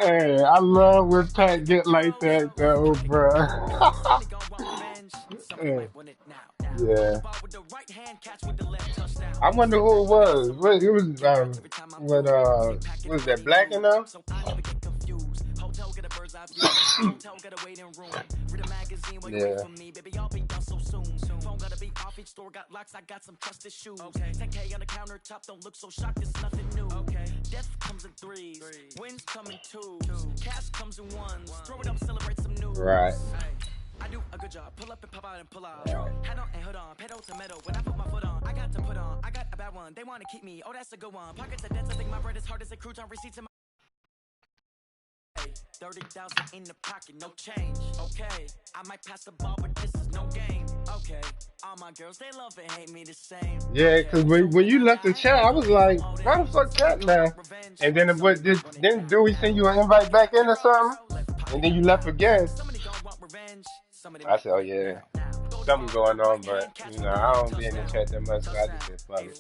Hey, I love when Pat get like that though, bro. Hey, yeah. I wonder who it was. What it was what was that Black enough? Yeah. Right. Right. Yeah, because when you left the chat, I was like, why the fuck that man? And then what did then Dewey send you an invite back in or something? And then you left again. I said, oh yeah, something going on, but I don't be in the chat that much, so I just said fuck it.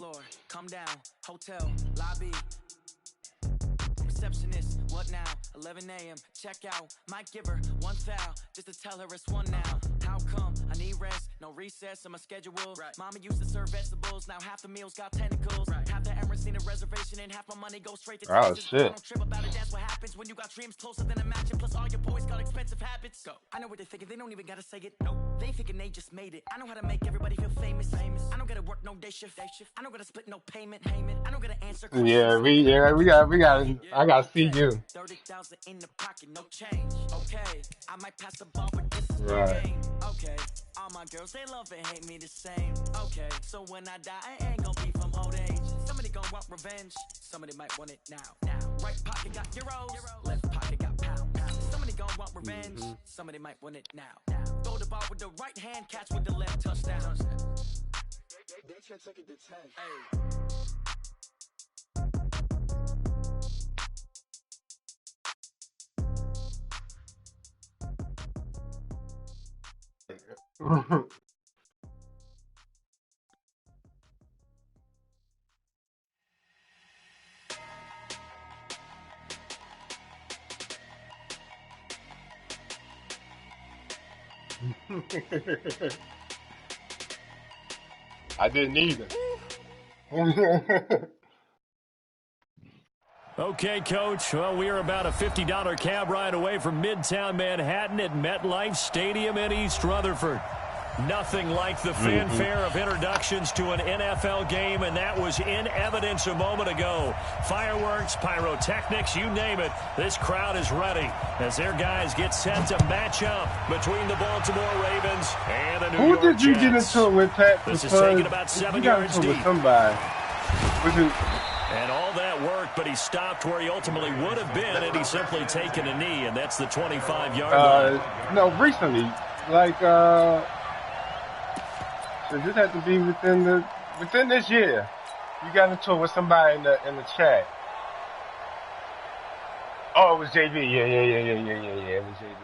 Oh shit. Yeah, I gotta see you. Right. I didn't either. Okay, Coach. Well, we are about a $50 cab ride away from Midtown Manhattan at MetLife Stadium in East Rutherford. Nothing like the fanfare of introductions to an NFL game, and that was in evidence a moment ago. Fireworks, pyrotechnics, you name it. This crowd is ready as their guys get set to match up between the Baltimore Ravens and the New York Jets. Who did you get into it with, Pat? This is taken about 7 yards deep. With somebody. And all that work, but he stopped where he ultimately would have been had he simply taken a knee, and that's the 25-yard line. No, recently, like, so this had to be within this year. You got into it with somebody in the chat. Oh, it was JB. Yeah. It was JB.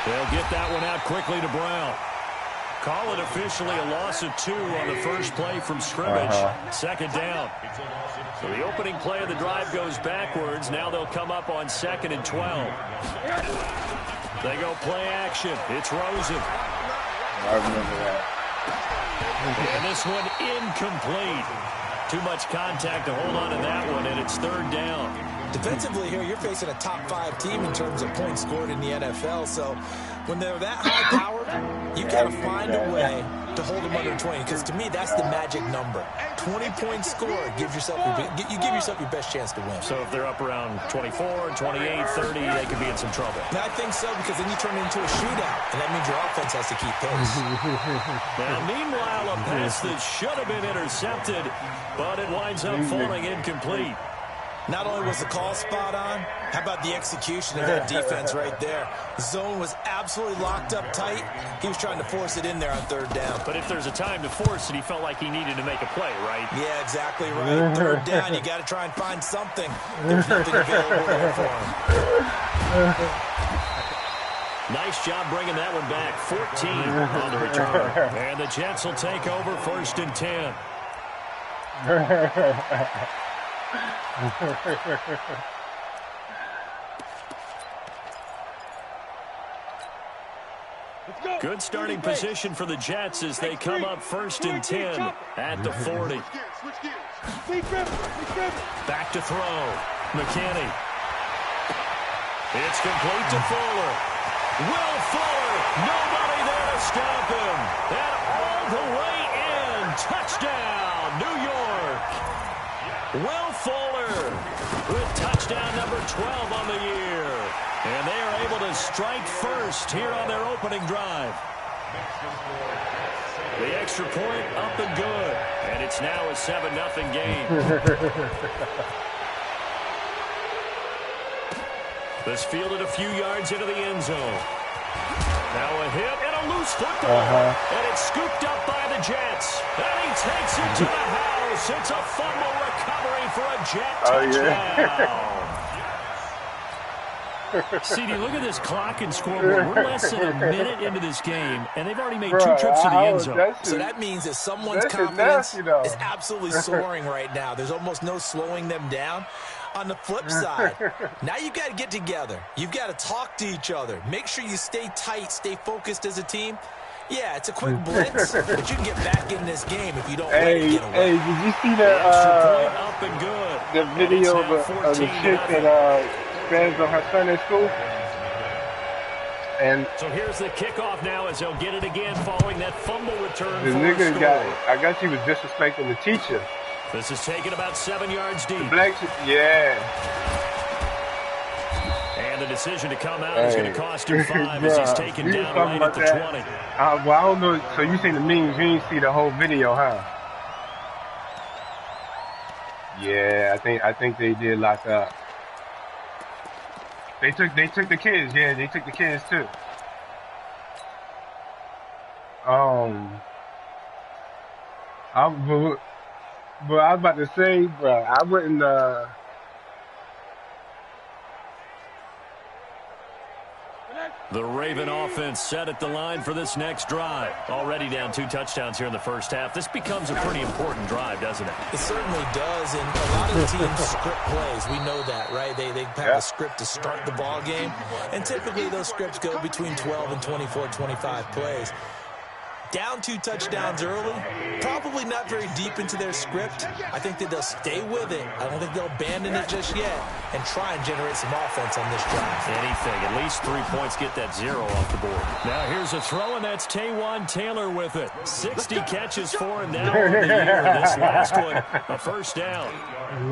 They'll get that one out quickly to Brown. Call it officially a loss of 2 on the first play from scrimmage. Second down. So the opening play of the drive goes backwards. Now they'll come up on 2nd and 12. They go play action. It's Rosen. I remember that. And this one incomplete. Too much contact to hold on to that one, and it's 3rd down. Defensively here, you're facing a top 5 team in terms of points scored in the NFL. So when they're that high-powered, you got to find a way to hold them under 20. Because to me, that's the magic number. 20-point score, you give yourself your best chance to win. So if they're up around 24, 28, 30, they could be in some trouble. And I think so, because then you turn it into a shootout, and that means your offense has to keep pace. Now, meanwhile, a pass that should have been intercepted, but it winds up falling incomplete. Not only was the call spot on, how about the execution of that defense right there? The zone was absolutely locked up tight. He was trying to force it in there on 3rd down. But if there's a time to force it, he felt like he needed to make a play, right? Yeah, exactly right. 3rd down, you got to try and find something. There's nothing available there for him. Nice job bringing that one back. 14 on the return. And the Jets will take over 1st and 10. Good starting position for the Jets as they come up 1st and 10 at the 40. Back to throw. McKinney. It's complete to Fuller. Will Fuller. Nobody there to stop him. And all the way in. Touchdown, New York. Will Fuller with touchdown number 12 on the year. And they are able to strike first here on their opening drive. The extra point up and good. And it's now a 7-0 game. This fielded a few yards into the end zone. Now a hit and a loose football. And it's scooped up by the Jets. And he takes it to the house. It's a fumble recovery for a Jet touchdown. CD, look at this clock and scoreboard. We're less than a minute into this game, and they've already made 2 trips to the end zone. So that means that someone's confidence is absolutely soaring right now. There's almost no slowing them down. On the flip side, now you've got to get together. You've got to talk to each other. Make sure you stay tight, stay focused as a team. Yeah, it's a quick blitz, but you can get back in this game if you don't let it get away. Hey, did you see the video of the chick that stands on her son in school? And so here's the kickoff now as they'll get it again following that fumble return. The nigga got it. I guess he was disrespecting the teacher. This is taken about 7 yards deep. Yeah. And the decision to come out is going to cost him 5 as he's taken down right at the 20. Well, I don't know. So you seen the memes. You didn't see the whole video, huh? Yeah, I think they did lock up. They took the kids. Yeah, they took the kids too. But I was about to say, bro, I wouldn't. The Raven offense set at the line for this next drive. Already down 2 touchdowns here in the first half. This becomes a pretty important drive, doesn't it? It certainly does, and a lot of the teams script plays. We know that, right? They have a script to start the ball game, and typically those scripts go between 12 and 24, 25 plays. Down 2 touchdowns early, probably not very deep into their script. I think that they'll stay with it. I don't think they'll abandon it just yet and try and generate some offense on this drive. Anything. At least 3 points get that 0 off the board. Now here's a throw, and that's Taywan Taylor with it. 60 catches for him now on the year. This last one, a first down.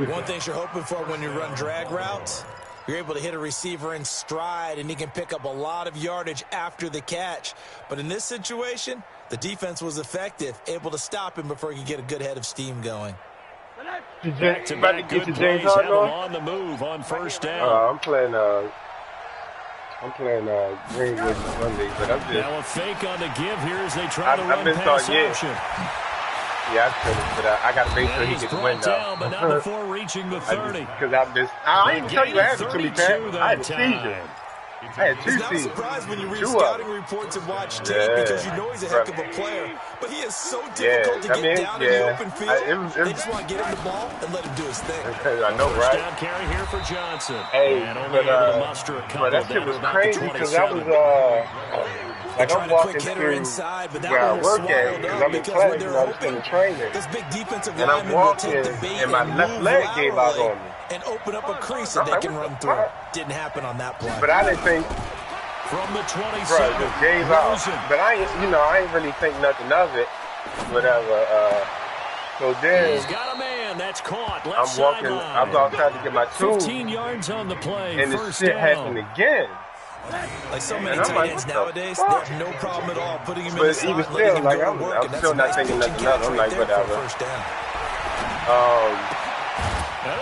One thing you're hoping for when you run drag routes, you're able to hit a receiver in stride, and he can pick up a lot of yardage after the catch. But in this situation, the defense was effective, able to stop him before he could get a good head of steam going. Back-to-back good plays have him on the move on first down. I'm playing Greenwood Monday, but I'm just... Now a fake on the give here as they try to run pass option. Yeah, I couldn't, but I got to make sure he gets win down, but not before reaching the 30. Because I didn't tell you what happened to me, Pat. I had a seizure. I had 2 seasons. It's not surprising when you read scouting reports and watch tape because you know he's a heck of a player. But he is so difficult to get down in the open field. They just want to get him the ball and let him do his thing. I know, right? First down carry here for Johnson. Hey, and only able to muster a couple that shit was about crazy because that was like I'm walking through inside, but that where I one work at because I'm in class and I'm still in training. This big defensive and I'm walking and my left leg gave out on me. And open up a crease that they can run through. Didn't happen on that play. But I didn't think. From the 27, bro, just gave out. But I ain't really think nothing of it. Whatever. So then he's got a man that's caught. Left I'm walking. I'm outside to get my tool. 15 yards on the play. And this shit happened again. Like so many tight ends nowadays, they have no problem at all putting him in the slot. But even still, like I'm still not thinking nothing of it. I'm like, whatever.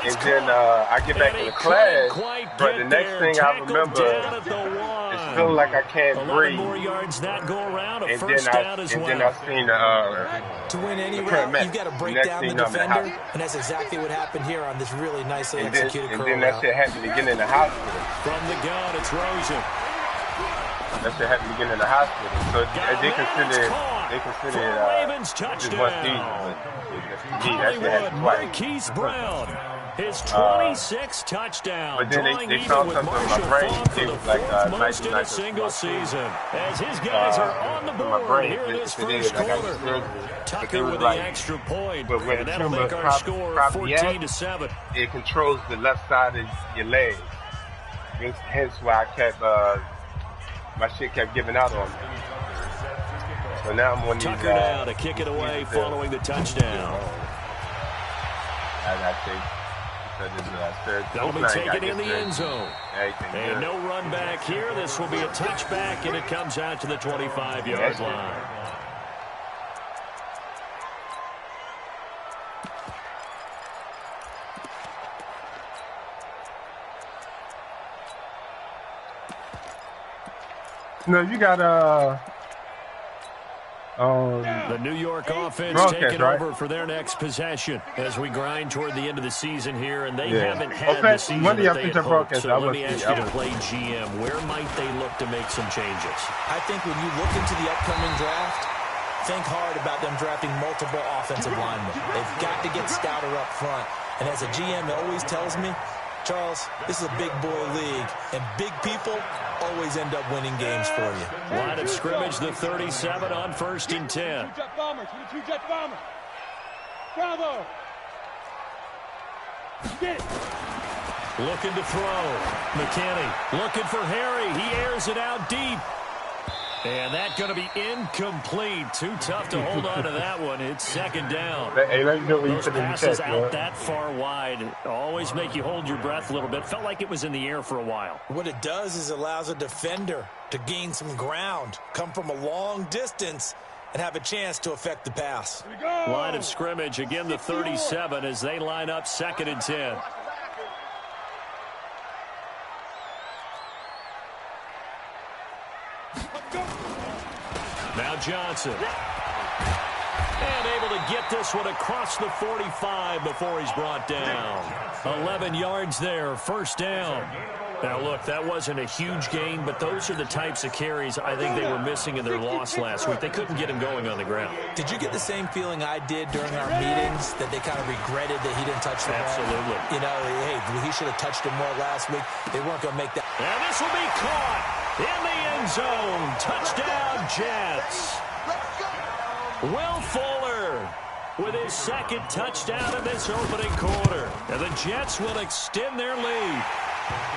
And then I get back in the class, but the next thing I remember is feeling like I can't breathe. And then I seen to win any round, you've got to break down the defender, and that's exactly what happened here on this really nicely executed curl. And then that shit happened again in the hospital. From the gun, it's Rosen. That shit happened again in the hospital. So they consider it just one season. But to me, that shit happened twice. Marquise Brown, his 26th touchdown. But then they found something in my brain. It was like most in a single season. As his guys are on the board here in this first quarter. Tucker with the extra point, but when and that'll make our score 14-7. It controls the left side of your leg. Hence why I kept my shit kept giving out on me. So now I'm on these. Tucker now to kick it away following the touchdown. They'll be taken in the end zone. And no run back here. This will be a touchback, and it comes out to the 25-yard line. No, you got the New York offense taking over for their next possession as we grind toward the end of the season here, and they haven't had the season that they had hoped. So let me ask you to play GM. Where might they look to make some changes? I think when you look into the upcoming draft, think hard about them drafting multiple offensive linemen. They've got to get stouter up front. And as a GM, it always tells me, Charles, this is a big boy league, and big people always end up winning games for you. Line of scrimmage, the 37 on 1st and 10. Bravo. Looking to throw. McKinney looking for Harry. He airs it out deep. And that's going to be incomplete. Too tough to hold on to that one. It's second down. Those passes out that far wide always make you hold your breath a little bit. Felt like it was in the air for a while. What it does is allows a defender to gain some ground, come from a long distance, and have a chance to affect the pass. Line of scrimmage, again the 37 as they line up 2nd and 10. Now Johnson. And able to get this one across the 45 before he's brought down. 11 yards there, 1st down. Now, look, that wasn't a huge gain, but those are the types of carries I think they were missing in their loss last week. They couldn't get him going on the ground. Did you get the same feeling I did during our meetings, that they kind of regretted that he didn't touch the ball? Absolutely. You know, hey, he should have touched it more last week. They weren't going to make that. And this will be caught in the end zone. Touchdown, Jets. Will Fuller with his 2nd touchdown in this opening quarter. And the Jets will extend their lead.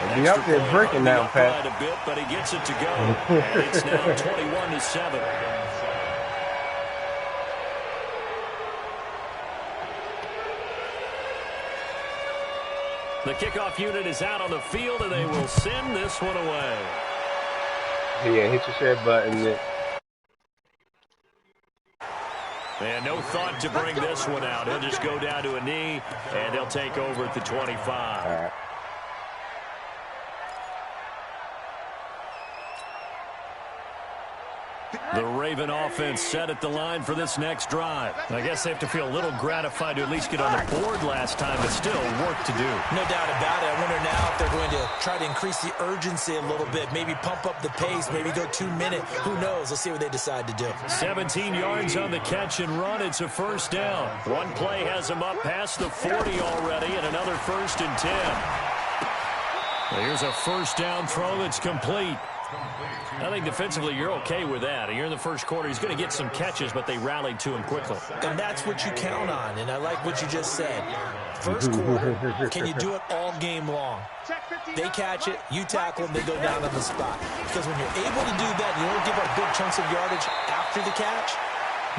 They'll be up there breaking now, Pat. A bit, but he gets it to go. And it's now 21-7. The kickoff unit is out on the field, and they will send this one away. Yeah, hit your share button. And no thought to bring this one out. He'll just go down to a knee, and they'll take over at the 25. All right. The Raven offense set at the line for this next drive. I guess they have to feel a little gratified to at least get on the board last time, but still work to do. No doubt about it. I wonder now if they're going to try to increase the urgency a little bit, maybe pump up the pace, maybe go 2 minutes. Who knows? Let's see what they decide to do. 17 yards on the catch and run. It's a 1st down. One play has them up past the 40 already, and another 1st and 10. Well, here's a 1st down throw that's complete. I think defensively you're okay with that. You're in the 1st quarter. He's going to get some catches, but they rallied to him quickly. And that's what you count on, and I like what you just said. 1st quarter, can you do it all game long? They catch it, you tackle them, they go down on the spot. Because when you're able to do that, you don't give up big chunks of yardage after the catch.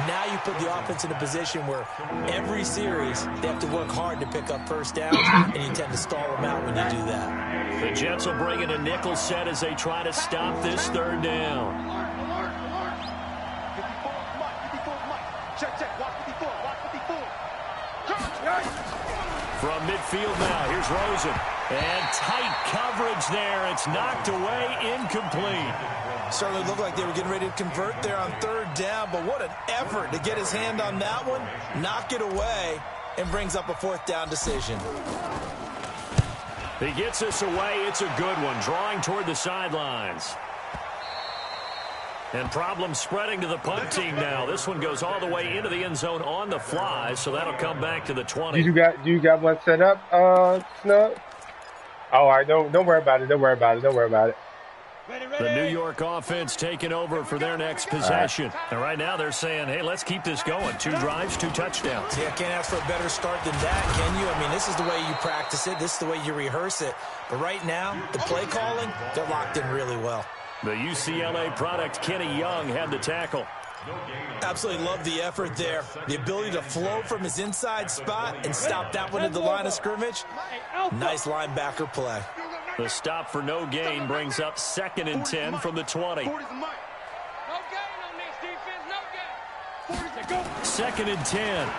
Now you put the offense in a position where every series they have to work hard to pick up 1st downs, and you tend to stall them out when you do that. The Jets will bring in a nickel set as they try to stop this 3rd down. From midfield now, here's Rosen. And tight coverage there. It's knocked away, incomplete. Certainly looked like they were getting ready to convert there on 3rd down, but what an effort to get his hand on that one, knock it away, and brings up a 4th down decision. He gets this away. It's a good one, drawing toward the sidelines. And problems spreading to the punt team now. This one goes all the way into the end zone on the fly, so that'll come back to the 20. Do you got one set up, Snug? Oh, all right, don't worry about it. Don't worry about it. The New York offense taking over for their next possession. And right now they're saying, hey, let's keep this going. 2 drives, 2 touchdowns. Yeah, can't ask for a better start than that, can you? I mean, this is the way you practice it. This is the way you rehearse it. But right now, the play calling, they're locked in really well. The UCLA product, Kenny Young, had the tackle. Absolutely love the effort there. The ability to flow from his inside spot and stop that one at the line of scrimmage. Nice linebacker play. The stop for no gain brings up 2nd and 10 from the 20. 2nd and 10.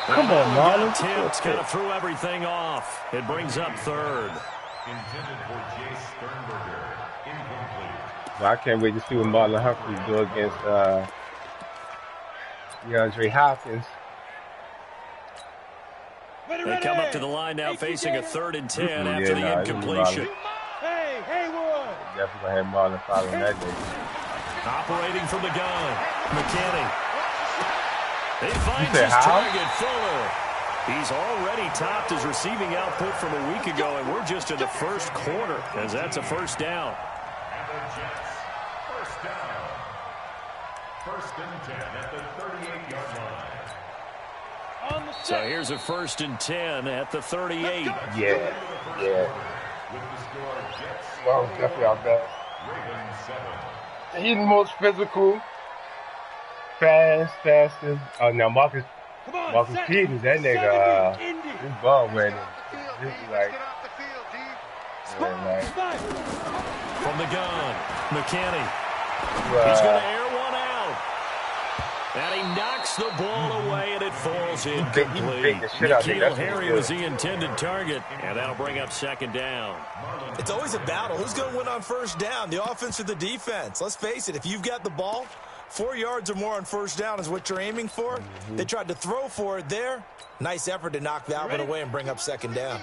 Come on, Marlon. Tim's kind of threw everything off. It brings up 3rd. Intended for Jay Sternberger. Incomplete. Well, I can't wait to see what Marlon Humphrey do against DeAndre Hopkins. They come up to the line now facing a 3rd and 10 after the incompletion. Definitely gonna have Marlon following that day. Operating from the gun, McKinney. He finds his target, Fuller. He's already topped his receiving output from a week ago, and we're just in the first quarter, as that's a first down. And the Jets, first down. 1st and 10 at the 38-yard line. So here's a 1st and 10 at the 38. Yeah. With the score, Jets. Well, definitely our best. Ravens 7. He's the most physical, fastest. Now Marcus Peters, that nigga, his ball winning. This is like, From the gun, McKinney. He's going to air one out. And he knocks the ball away, and it falls incomplete. N'Keal Harry was the intended target, and that'll bring up 2nd down. It's always a battle. Who's going to win on 1st down, the offense or the defense? Let's face it, if you've got the ball, 4 yards or more on 1st down is what you're aiming for. They tried to throw for it there. Nice effort to knock that one away and bring up 2nd down.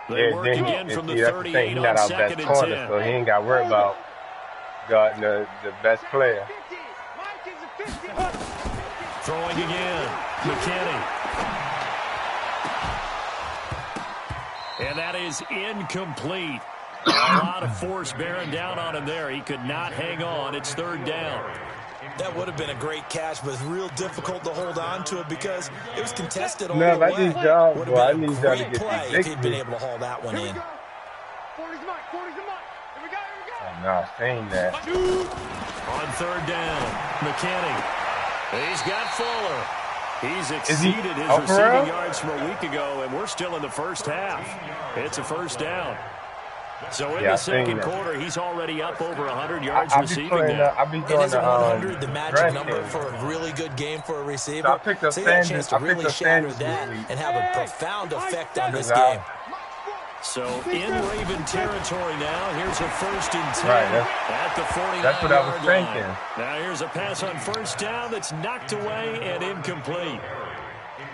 They work again from the 38 on 2nd and 10. So he ain't got to worry about guarding the best player. Throwing again, McKinney. And that is incomplete. A lot of force bearing down on him there. He could not hang on. It's 3rd down. That would have been a great catch, but it's real difficult to hold on to it because it was contested all the I way. need y'all, Would boy. I have been need a y'all to great get play this if he'd been able to haul that one in. I'm not saying that. On 3rd down, McKinney. He's got Fuller. He's exceeded his receiving yards from a week ago, and we're still in the first half. It's a 1st down. So in the 2nd quarter, he's already up over 100 yards receiving now. It isn't 100, the magic number for a really good game for a receiver. So I picked up so he had a chance to really shatter that and have a profound effect on this game. So in Raven territory now, here's a 1st and 10 at the 49-yard line. That's what I was thinking. Now here's a pass on 1st down that's knocked away and incomplete.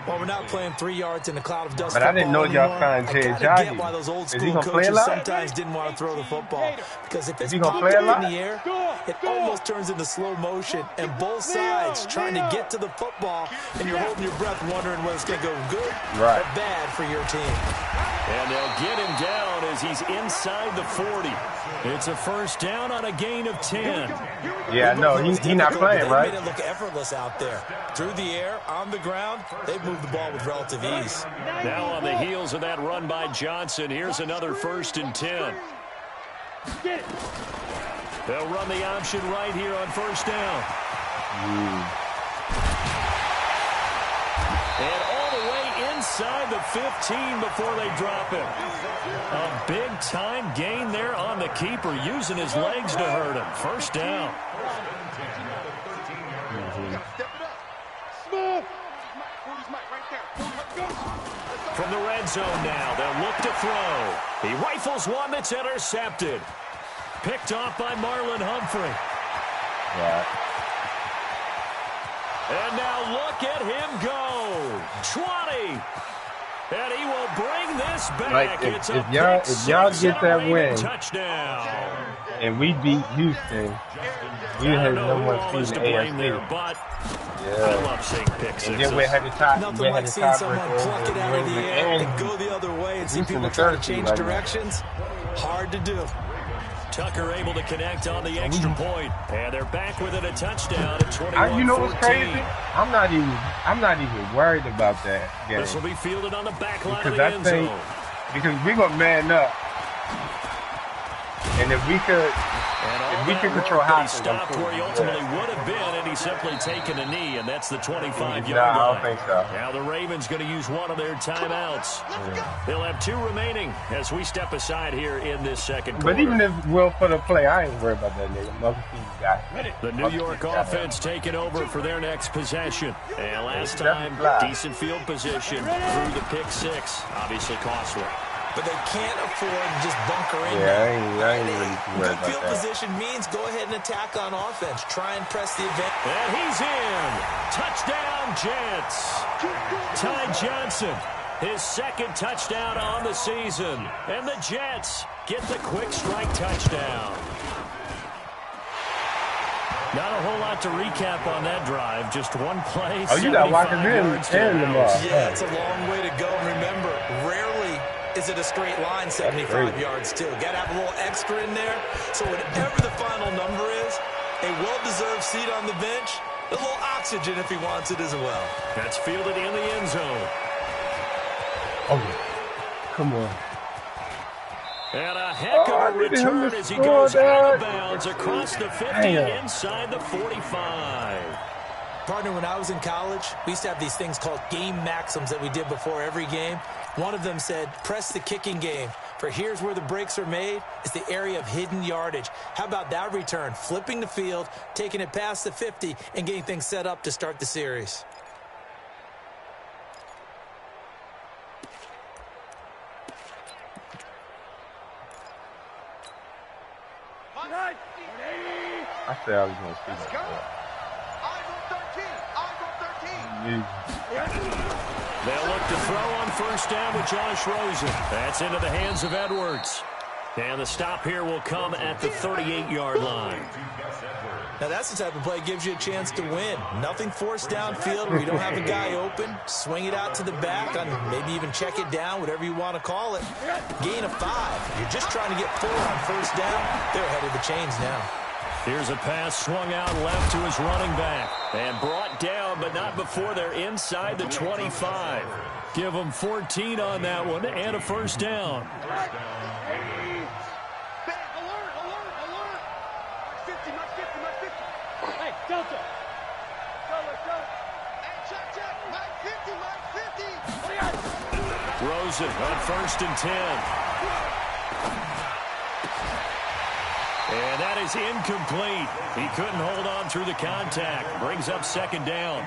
Well, we're not playing 3 yards in a cloud of dust. But I didn't know y'all signed Jay Johnny. I get why those old school coaches sometimes didn't want to throw the football. Because if it's popped up in the air, it almost turns into slow motion. And both sides trying to get to the football, and you're holding your breath wondering whether it's going to go good or bad for your team. And they'll get him down as he's inside the 40. It's a 1st down on a gain of 10. Yeah, no, he's not playing, right? They made it look effortless out there. Through the air, on the ground, they've moved the ball with relative ease. Now on the heels of that run by Johnson, here's another 1st and 10. They'll run the option right here on 1st down. And all the way inside the 15 before they drop him. A big-time gain there on the keeper, using his legs to hurt him. 1st down. From the red zone now, they'll look to throw. He rifles one that's intercepted. Picked off by Marlon Humphrey. And now look at him go. 20. And he will bring this back. Like if y'all get that win, touchdown. and we beat Houston, we had number one seed in the AFC. But Yeah. I love seeing pick sixes. And then we had the top. Nothing like seeing someone pluck it out of the air and go the other way and see people try to change directions. Hard to do. Tucker able to connect on the extra point, and they're back within a touchdown at 21-14. You know what's crazy? I'm not even worried about that game. This will be fielded on the back line of Because the I end think zone. because we're gonna man up, and if we could control how he Hopkins, stopped where he ultimately would have been, and he's simply taken a knee, and that's the 25-yard line. I don't think so. Now the Ravens going to use one of their timeouts. They'll have 2 remaining as we step aside here in this second quarter. But even if Will put a play, I ain't worried about that nigga. Motherfucker got the New York offense taking over for their next possession. And last time, decent field position through the pick 6. Obviously costly. But they can't afford to just bunker in. Yeah, I ain't really worried about field that. position means go ahead and attack on offense. Try and press the advantage. And he's in. Touchdown, Jets. Ty Johnson, his second touchdown on the season. And the Jets get the quick strike touchdown. Not a whole lot to recap on that drive. Just one play. Oh, you got Watkins in the ball. Yeah, it's a long way to go. Remember, rarely is it a straight line 75 yards, too. Got to have a little extra in there. So whatever the final number is, a well-deserved seat on the bench, a little oxygen if he wants it as well. That's fielded in the end zone. Oh, yeah. Come on. And a heck of a return as he goes out of bounds across the 50 inside the 45. Partner, when I was in college, we used to have these things called game maxims that we did before every game. One of them said, press the kicking game. For here's where the breaks are made. It's the area of hidden yardage. How about that return? Flipping the field, taking it past the 50, and getting things set up to start the series. I said I was going to see that. They'll look to throw on first down with Josh Rosen. That's into the hands of Edwards. And the stop here will come at the 38-yard line. Now that's the type of play that gives you a chance to win. Nothing forced downfield where you don't have a guy open. Swing it out to the back, and maybe even check it down, whatever you want to call it. Gain of 5. You're just trying to get 4 on first down. They're ahead of the chains now. Here's a pass swung out left to his running back. And brought down, but not before they're inside the 25. Give them 14 on that one and a first down. Rosen on first and 10. And that is incomplete. He couldn't hold on through the contact. Brings up second down.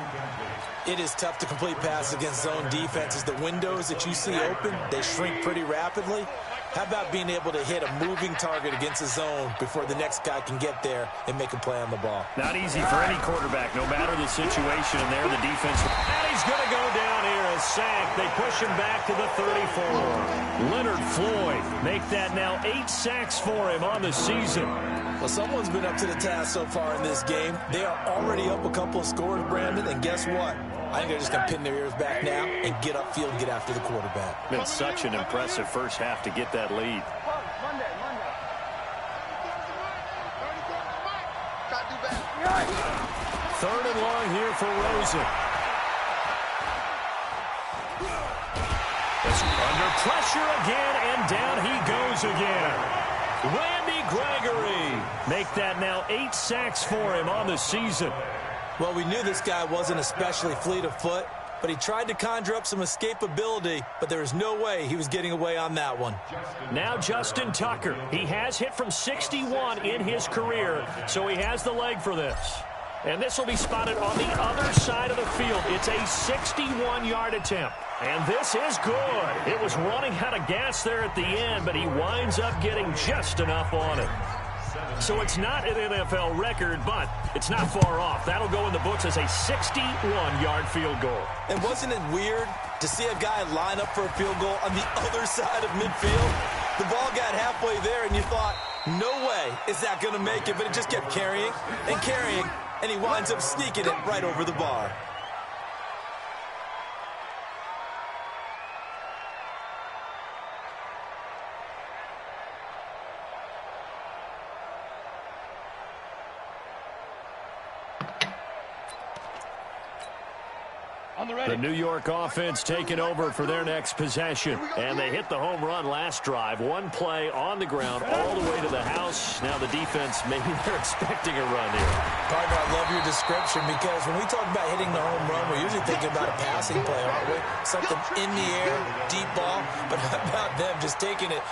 It is tough to complete passes against zone defenses. The windows that you see open, they shrink pretty rapidly. How about being able to hit a moving target against a zone before the next guy can get there and make a play on the ball? Not easy for any quarterback, no matter the situation. And there, the defense. And he's going to go down here, a sack. They push him back to the 34. Leonard Floyd make that now 8 sacks for him on the season. Well, someone's been up to the task so far in this game. They are already up a couple of scores, Brandon, and guess what? I think they're just going to pin their ears back now and get upfield and get after the quarterback. Been such an impressive first half to get that lead. Third and long here for Rosen. It's under pressure again, and down he goes again. Randy Gregory make that now 8 sacks for him on the season. Well, we knew this guy wasn't especially fleet of foot, but he tried to conjure up some escapability, but there was no way he was getting away on that one. Now Justin Tucker. He has hit from 61 in his career, so he has the leg for this. And this will be spotted on the other side of the field. It's a 61-yard attempt. And this is good. It was running out of gas there at the end, but he winds up getting just enough on it. So it's not an NFL record, but it's not far off. That'll go in the books as a 61-yard field goal. And wasn't it weird to see a guy line up for a field goal on the other side of midfield? The ball got halfway there, and you thought, No way is that going to make it, but it just kept carrying and carrying, and he winds up sneaking it right over the bar. The New York offense taking over for their next possession. And they hit the home run last drive. One play on the ground all the way to the house. Now the defense, maybe they're expecting a run here. Partner, I love your description because when we talk about hitting the home run, we're usually thinking about a passing play, aren't we? Something in the air, deep ball. But how about them just taking it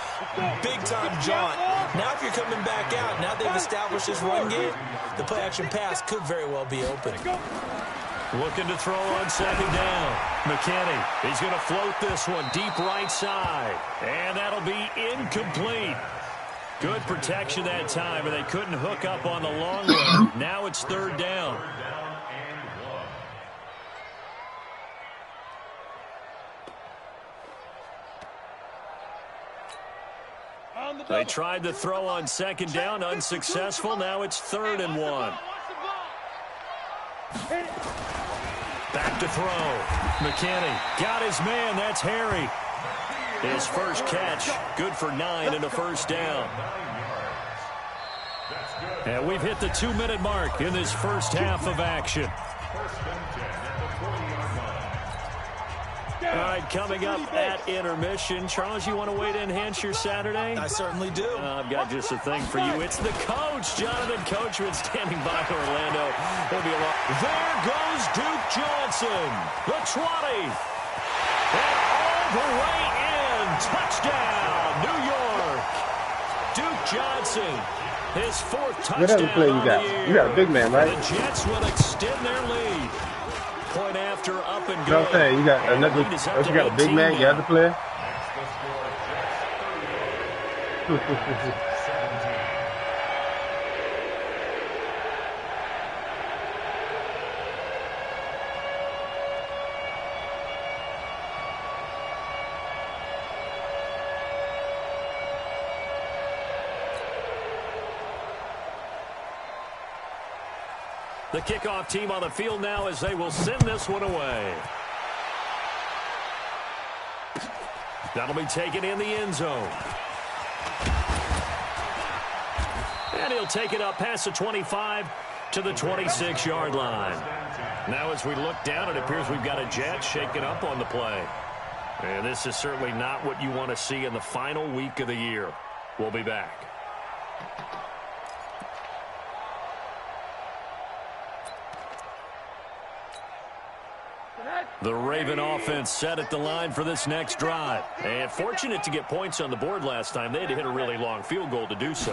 big-time jaunt? Now if you're coming back out, now they've established this run game, the play-action pass could very well be open. Looking to throw on second down. McKinney, he's going to float this one deep right side. And that'll be incomplete. Good protection that time, and they couldn't hook up on the long run. Now it's third down. They tried to throw on second down, unsuccessful. Now it's 3rd and 1. Back to throw. McKinney got his man. That's Harry. His first catch, good for 9 and a first down. And we've hit the 2-minute mark in this first half of action. All right, coming up at intermission. Charles, you want to wait to enhance your Saturday? I certainly do. I've got just a thing for you. It's the coach, Jonathan Coachman, standing by Orlando. He'll be along. There goes Duke Johnson, the 20. And all the way in. Touchdown, New York. Duke Johnson, his 4th touchdown. What other play you got? You got a big man, right? The Jets will extend their lead. Point after, up and You know what I'm saying? You got another. You got a big man. You have to play. The kickoff team on the field now as they will send this one away. That'll be taken in the end zone. And he'll take it up past the 25 to the 26-yard line. Now as we look down, it appears we've got a Jet shaking up on the play. And this is certainly not what you want to see in the final week of the year. We'll be back. The Raven offense set at the line for this next drive. And fortunate to get points on the board last time. They had to hit a really long field goal to do so.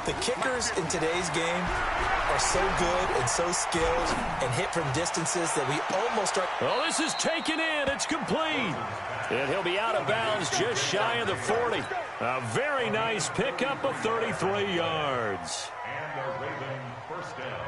The kickers in today's game are so good and so skilled and hit from distances that we almost are. Oh, this is taken in. It's complete. And he'll be out of bounds just shy of the 40. A very nice pickup of 33 yards. And the Raven first down.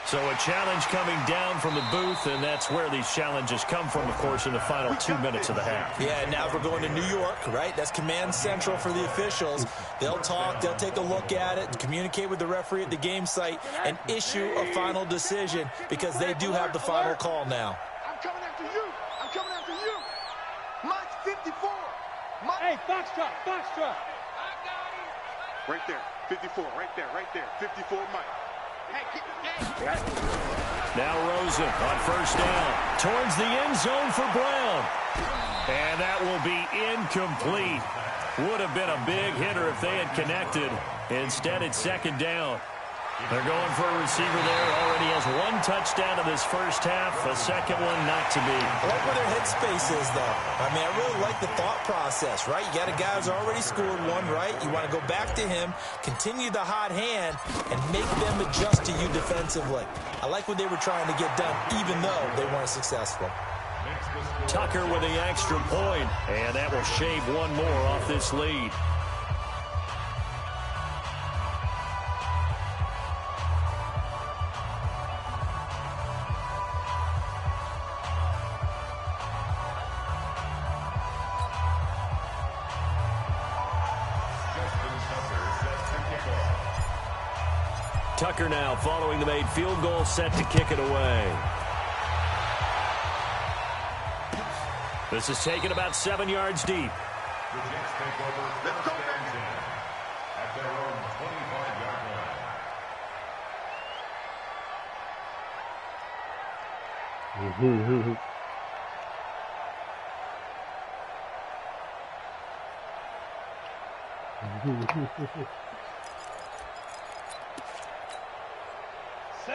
So a challenge coming down from the booth, and that's where these challenges come from, of course, in the final 2 minutes of the half. Yeah, now if we're going to New York, right, that's command central for the officials. They'll talk, they'll take a look at it, communicate with the referee at the game site, and issue a final decision because they do have the final call now. I'm coming after you. I'm coming after you. Mike's 54. Hey, Foxtrot, Foxtrot. Right there, 54, right there, 54 Mike. Now Rosen on first down towards the end zone for Brown. And that will be incomplete. Would have been a big hitter if they had connected. Instead, it's second down. They're going for a receiver there. Already has 1 touchdown in this first half. A second one not to be. I like where their headspace is, though. I mean, I really like the thought process, right? You got a guy who's already scored one, right? You want to go back to him, continue the hot hand, and make them adjust to you defensively. I like what they were trying to get done, even though they weren't successful. Tucker with the extra point, and that will shave one more off this lead. Tucker now following the made field goal, set to kick it away. This is taken about 7 yards deep. The Jets take over first and 10 at their own 25-yard line.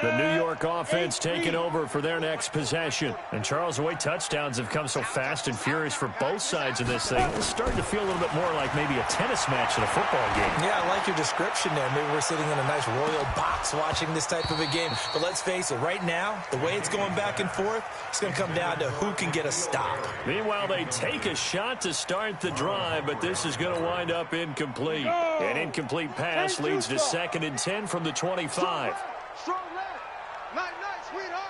The New York offense taking over for their next possession. And Charles, the way touchdowns have come so fast and furious for both sides of this thing, it's starting to feel a little bit more like maybe a tennis match in a football game. Yeah, I like your description there. Maybe we're sitting in a nice royal box watching this type of a game. But let's face it, right now, the way it's going back and forth, it's going to come down to who can get a stop. Meanwhile, they take a shot to start the drive, but this is going to wind up incomplete. An incomplete pass leads to 2nd and 10 from the 25. Strong left. Night, sweetheart.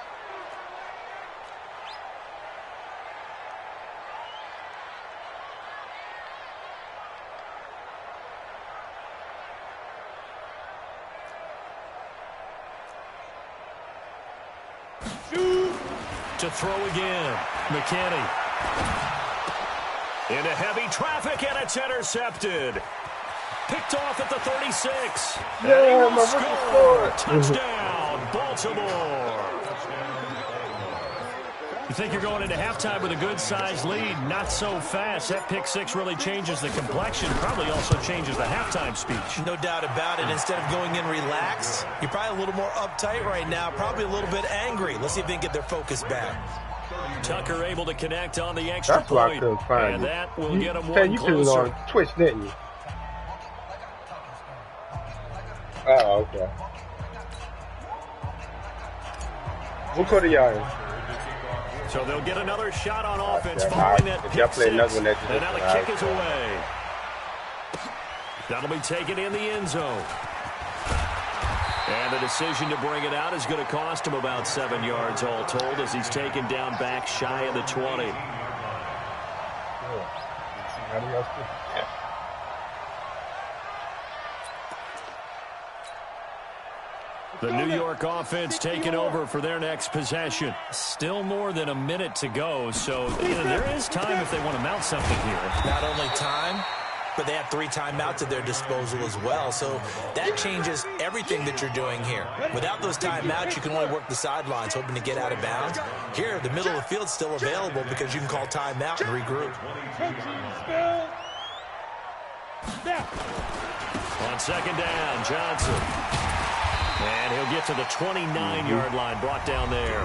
To throw again. McKinney. Into heavy traffic, and it's intercepted. Picked off at the 36. Yeah, and score. Touchdown, Baltimore. You think you're going into halftime with a good-sized lead. Not so fast. That pick six really changes the complexion. Probably also changes the halftime speech. No doubt about it. Instead of going in relaxed, you're probably a little more uptight right now. Probably a little bit angry. Let's see if they can get their focus back. Tucker able to connect on the extra That's why I point. couldn't find And it. that will get him Hey, one you turned closer. on Twitch, didn't you? Oh, okay. What quarter y'all in? So they'll get another shot on offense Yeah, following right. that If y'all pick play six. another one, that's And now the just- kick is away. That'll be taken in the end zone. And the decision to bring it out is going to cost him about 7 yards all told as he's taken down back shy of the 20. The New York offense taking over for their next possession. Still more than a minute to go, so there is time if they want to mount something here. Not only time, but they have 3 timeouts at their disposal as well. So that changes everything that you're doing here. Without those timeouts, you can only work the sidelines, hoping to get out of bounds. Here, the middle of the field's still available because you can call timeout and regroup. On second down, Johnson. And he'll get to the 29-yard line, brought down there.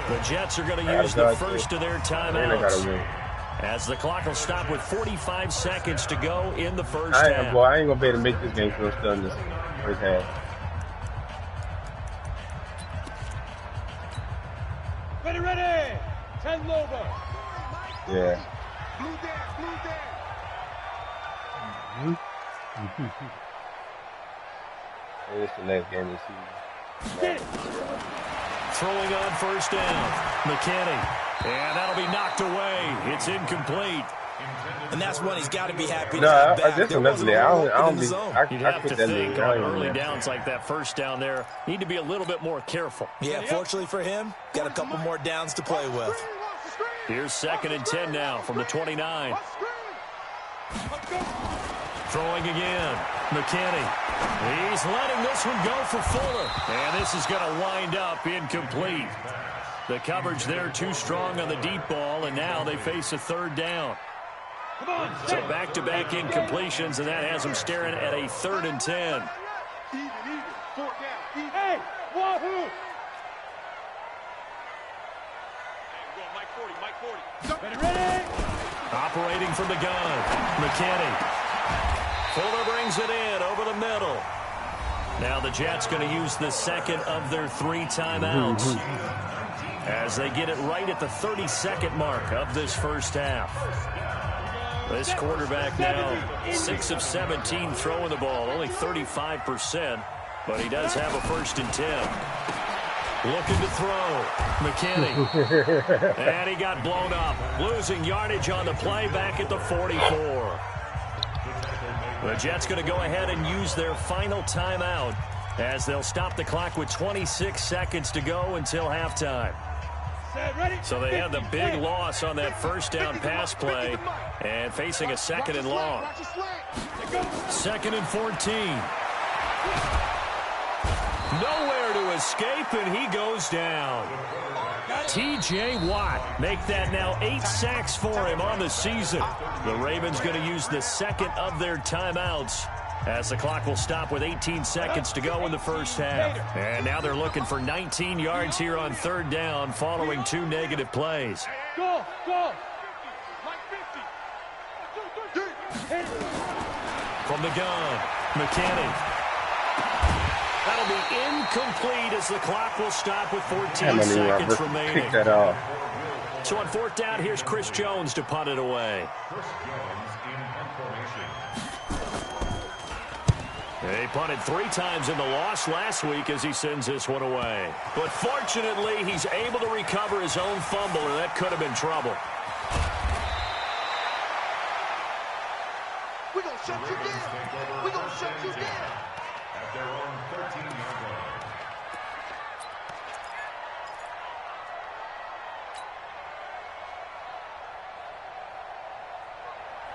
The Jets are going to use the first of their timeouts, as the clock will stop with 45 seconds to go in the first half. Boy, I ain't going to be able to make this game so still in this first half. Ready. 10 over. Yeah. Blue down. It's the last game of the season. Throwing on first down, McKinney. And that'll be knocked away. It's incomplete. And that's when he's got to be happy to have back. This There one wasn't I a don't open in the be. zone. You'd I have put to that think in. on early downs like that first down there, need to be a little bit more careful. Yeah, fortunately for him, got a couple more downs to play with. Here's 2nd and 10 now from the 29. Throwing again, McKinney. He's letting this one go for Fuller. And this is going to wind up incomplete. The coverage there too strong on the deep ball, and now they face a 3rd down. So back-to-back incompletions, and that has them staring at a 3rd and 10. Even. 4 down. Hey, wahoo! Mike 40. Ready. Operating from the gun, McKinney. Fuller brings it in over the middle. Now the Jets going to use the second of their 3 timeouts as they get it right at the 32nd mark of this first half. This quarterback now 6 of 17 throwing the ball, only 35%, but he does have a 1st and 10. Looking to throw, McKinney. And he got blown up, losing yardage on the play back at the 44. The Jets going to go ahead and use their final timeout as they'll stop the clock with 26 seconds to go until halftime. So they had the big loss on that first down pass play and facing a second and long. 2nd and 14. Nowhere to escape, and he goes down. T.J. Watt make that now 8 sacks for him on the season. The Ravens going to use the second of their timeouts as the clock will stop with 18 seconds to go in the first half. And now they're looking for 19 yards here on 3rd down following 2 negative plays. Go! From the gun, McKinney. That'll be incomplete as the clock will stop with 14 seconds remaining. Pick that off. So on 4th down, here's Chris Jones to punt it away. He punted 3 times in the loss last week as he sends this one away. But fortunately, he's able to recover his own fumble, or that could have been trouble. We're going to shut you down. We're going to shut you down. At their own 13-yard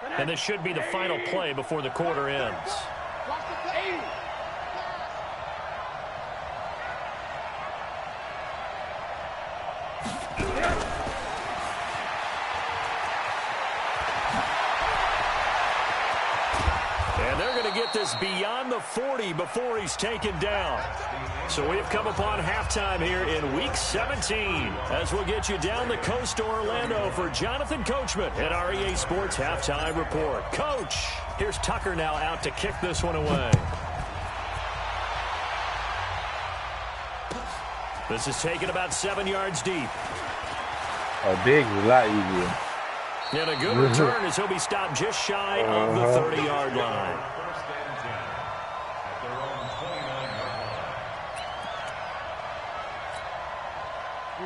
line. And this should be the final play before the quarter ends. And they're going to get this beyond the 40 before he's taken down. So we've come upon halftime here in Week 17 as we'll get you down the coast to Orlando for Jonathan Coachman at our EA Sports Halftime Report. Coach, here's Tucker now out to kick this one away. This is taken about 7 yards deep. Oh, big is a lot easier. And a good return as he'll be stopped just shy of the 30-yard line. First and 10 at their own 29-yard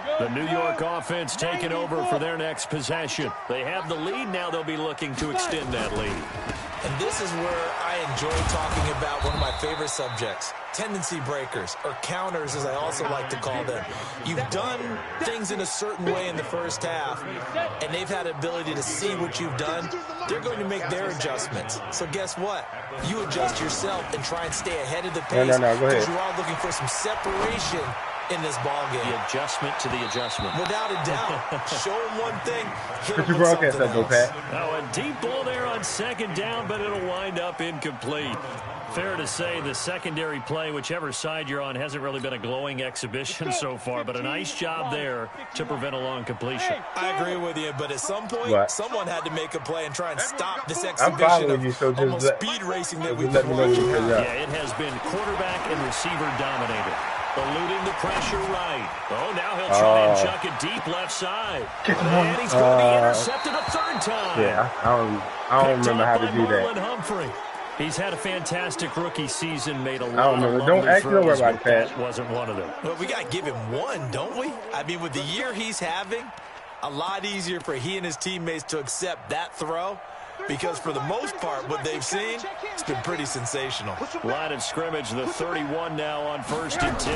line. The New York offense taking over for their next possession. They have the lead. Now they'll be looking to extend that lead. And this is where I enjoy talking about one of my favorite subjects, tendency breakers, or counters as I also like to call them. You've done things in a certain way in the first half, and they've had the ability to see what you've done. They're going to make their adjustments. So guess what? You adjust yourself and try and stay ahead of the pace because you are looking for some separation in this ball game. The adjustment to the adjustment. Without a doubt. Show him one thing, hit him Put your with broadcast something up, else. Pat. Oh, a deep ball there on 2nd down, but it'll wind up incomplete. Fair to say the secondary play, whichever side you're on, hasn't really been a glowing exhibition so far, but a nice job there to prevent a long completion. I agree with you, but at some point, What? someone had to make a play and try and stop this I'm exhibition following you, so of just almost speed racing that we've let been me know when watching. you figure out. Yeah, it has been quarterback and receiver dominated. Eluding the pressure right. Oh, now he'll try and chuck it deep left side. And he's going to be intercepted a 3rd time. Yeah, I don't remember how to do Marlon that. Humphrey. He's had a fantastic rookie season, made a don't lot of remember. lovely Don't actually throws, worry but about that. that wasn't one of them. Well, we got to give him one, don't we? I mean, with the year he's having, a lot easier for he and his teammates to accept that throw because for the most part, what they've seen, it's been pretty sensational. Line of scrimmage, the 31 now on 1st and 10.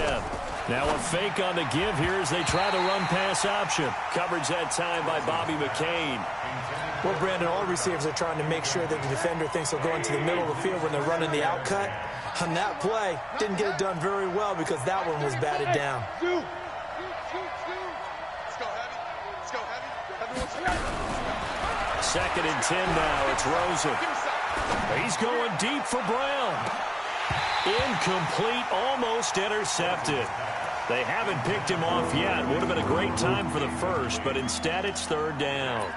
Now a fake on the give here as they try the run-pass option. Coverage that time by Bobby McCain. Well, Brandon, all receivers are trying to make sure that the defender thinks they'll go into the middle of the field when they're running the outcut. On that play, didn't get it done very well because that one was batted down. Let's go heavy. Let's go heavy. 2nd and 10 now. It's Rosen. He's going deep for Brown. Incomplete, almost intercepted. They haven't picked him off yet. Would have been a great time for the first, but instead it's 3rd down.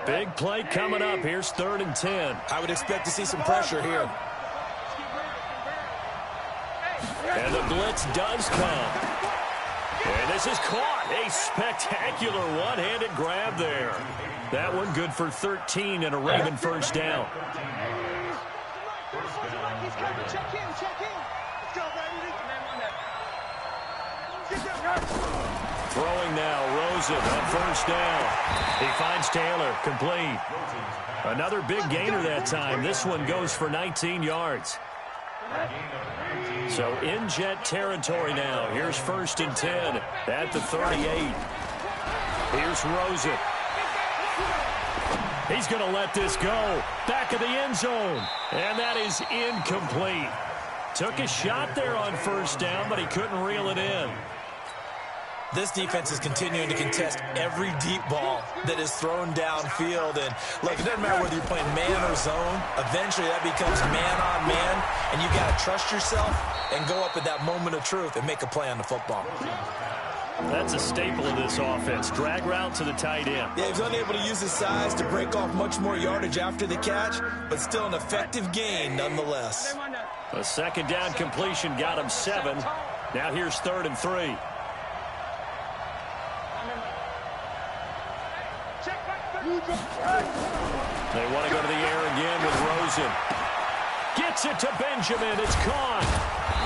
Big play coming up. Here's 3rd and 10. I would expect to see some pressure here. And the blitz does come. And this is caught. A spectacular one-handed grab there. That one good for 13 and a Raven 1st down. Check in. Let's go, baby. Throwing now, Rosen on first down. He finds Taylor, complete. Another big gainer that time. This one goes for 19 yards. So in Jet territory now. Here's 1st and 10 at the 38. Here's Rosen. He's going to let this go. Back of the end zone. And that is incomplete. Took a shot there on first down, but he couldn't reel it in. This defense is continuing to contest every deep ball that is thrown downfield. And, look, it doesn't matter whether you're playing man or zone. Eventually, that becomes man on man, and you got to trust yourself and go up at that moment of truth and make a play on the football. That's a staple of this offense. Drag route to the tight end. Yeah, he's unable to use his size to break off much more yardage after the catch, but still an effective gain nonetheless. A second down completion got him 7. Now here's 3rd and 3. They want to go to the air again with Rosen. Gets it to Benjamin. It's caught.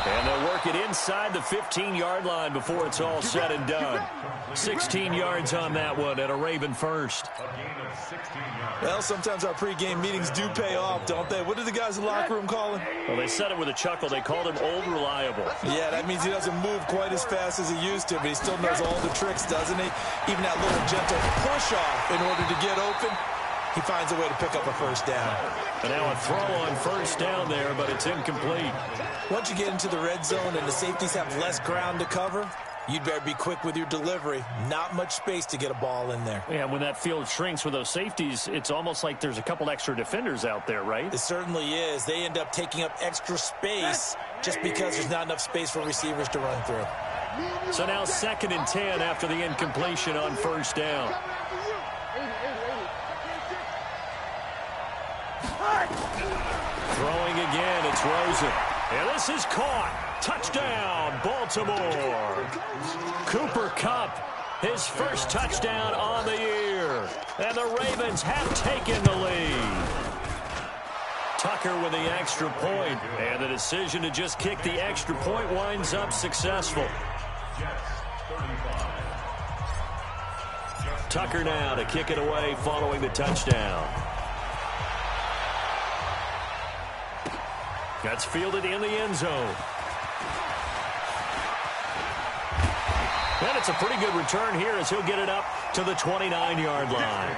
And they'll work it inside the 15-yard line before it's all said and done. 16 yards on that one and a Raven first. Well, sometimes our pregame meetings do pay off, don't they? What did the guys in the locker room call him? Well, they said it with a chuckle. They called him Old Reliable. Yeah, that means he doesn't move quite as fast as he used to, but he still knows all the tricks, doesn't he? Even that little gentle push-off in order to get open. He finds a way to pick up a first down. And now a throw on first down there, but it's incomplete. Once you get into the red zone and the safeties have less ground to cover, you'd better be quick with your delivery. Not much space to get a ball in there. Yeah, when that field shrinks with those safeties, it's almost like there's a couple extra defenders out there, right? It certainly is. They end up taking up extra space just because there's not enough space for receivers to run through. So now 2nd and 10 after the incompletion on first down. Throwing again, it's Rosen. And this is caught. Touchdown, Baltimore. Cooper Kupp, his first touchdown on the year. And the Ravens have taken the lead. Tucker with the extra point. And the decision to just kick the extra point winds up successful. Tucker now to kick it away following the touchdown. That's fielded in the end zone. And it's a pretty good return here as he'll get it up to the 29-yard line.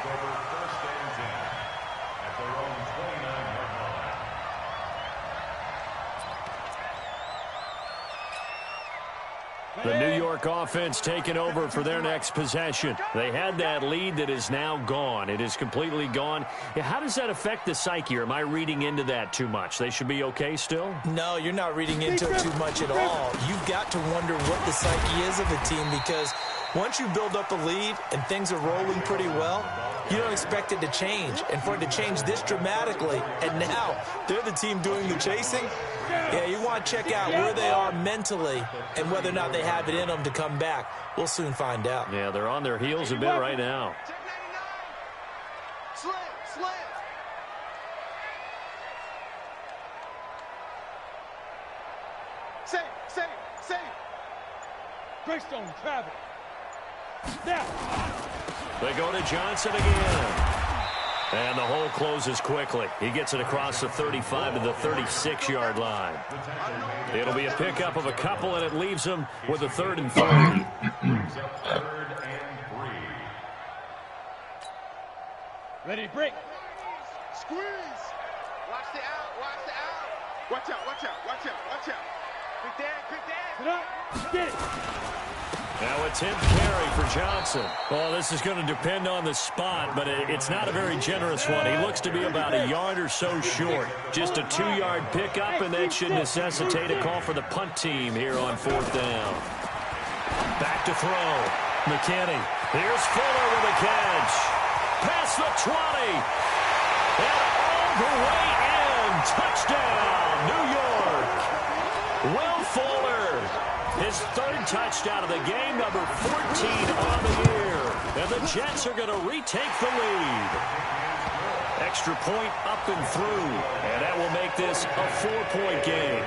The New York offense taking over for their next possession. They had that lead that is now gone. It is completely gone. How does that affect the psyche? Or am I reading into that too much? They should be okay still? No, you're not reading into it too much at all. You've got to wonder what the psyche is of a team, because once you build up a lead and things are rolling pretty well, you don't expect it to change. And for it to change this dramatically, and now they're the team doing the chasing, yeah, you want to check out where they are mentally and whether or not they have it in them to come back. We'll soon find out. Yeah, they're on their heels a bit right now. Slam, slam. Save. Greystone, travel. Now. They go to Johnson again. And the hole closes quickly. He gets it across the 35 to the 36-yard line. It'll be a pickup of a couple, and it leaves them with a 3rd and 3. Ready, break. Squeeze. Watch the out. Watch out. Quick down. Sit up. Get it. Now attempt carry for Johnson. Well, this is going to depend on the spot, but it's not a very generous one. He looks to be about a yard or so short. Just a 2-yard pickup, and that should necessitate a call for the punt team here on 4th down. Back to throw. McKinney. Here's Fuller with a catch. Past the 20. And all the way in. Touchdown, New York. Will Fuller. His 3rd touchdown of the game, number 14 on the year. And the Jets are going to retake the lead. Extra point up and through. And that will make this a 4-point game.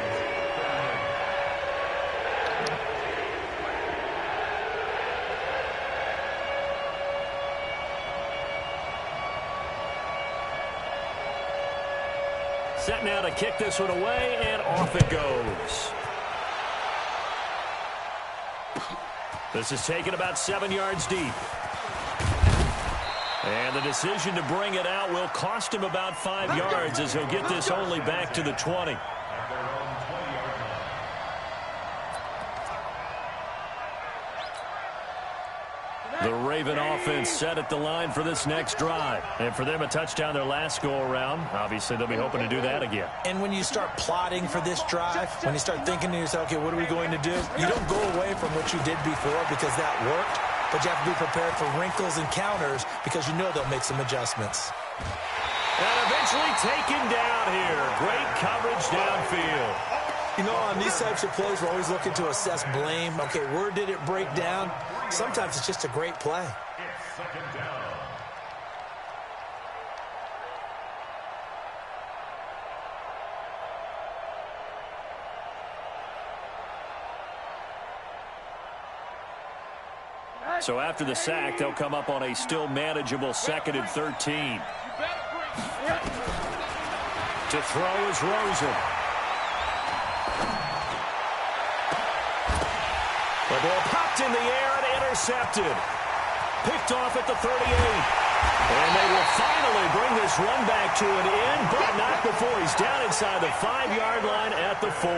set now to kick this one away, and off it goes. This is taken about 7 yards deep. And the decision to bring it out will cost him about 5 yards as he'll get this only back to the 20. The Raven offense set at the line for this next drive. And for them, a touchdown their last go-around. Obviously, they'll be hoping to do that again. And when you start plotting for this drive, when you start thinking to yourself, okay, what are we going to do? You don't go away from what you did before because that worked, but you have to be prepared for wrinkles and counters because you know they'll make some adjustments. And eventually taken down here. Great coverage downfield. You know, on these types of plays, we're always looking to assess blame. Okay, where did it break down? Sometimes it's just a great play. It's second down. So after the sack, they'll come up on a still manageable 2nd and 13. To throw is Rosen. The ball popped in the air and intercepted. Picked off at the 38. And they will finally bring this run back to an end, but not before he's down inside the 5-yard line at the 4.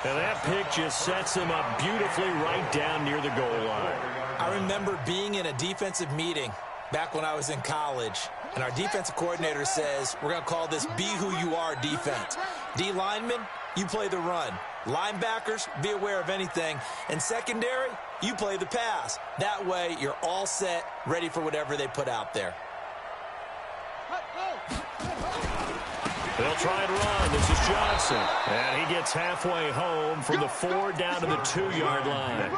And that pick just sets him up beautifully right down near the goal line. I remember being in a defensive meeting back when I was in college, and our defensive coordinator says, we're going to call this Be Who You Are defense. D linemen, you play the run. Linebackers, be aware of anything. And secondary, you play the pass. That way, you're all set, ready for whatever they put out there. They'll try and run. This is Johnson. And he gets halfway home from the 4 down to the 2-yard line.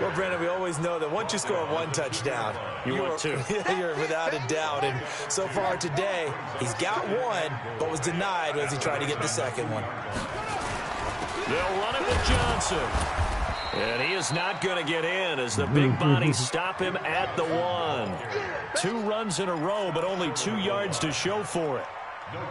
Well, Brandon, we always know that once you score 1 touchdown, want 2. You're without a doubt. And so far today, he's got 1, but was denied as he tried to get the second one. They'll run it with Johnson. And he is not going to get in as the big bodies stop him at the 1. 2 runs in a row, but only 2 yards to show for it.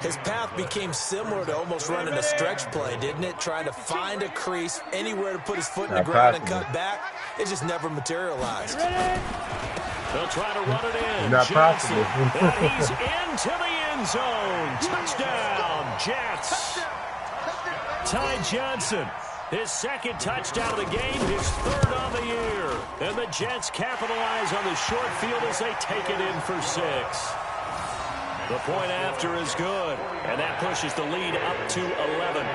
His path became similar to almost running a stretch play, didn't it? Trying to find a crease, anywhere to put his foot in the ground and cut back. It just never materialized. They'll try to run it in. Not Johnson, possible. and he's into the end zone. Touchdown, Jets. Ty Johnson, his 2nd touchdown of the game, his 3rd on the year. And the Jets capitalize on the short field as they take it in for 6. The point after is good, and that pushes the lead up to 11.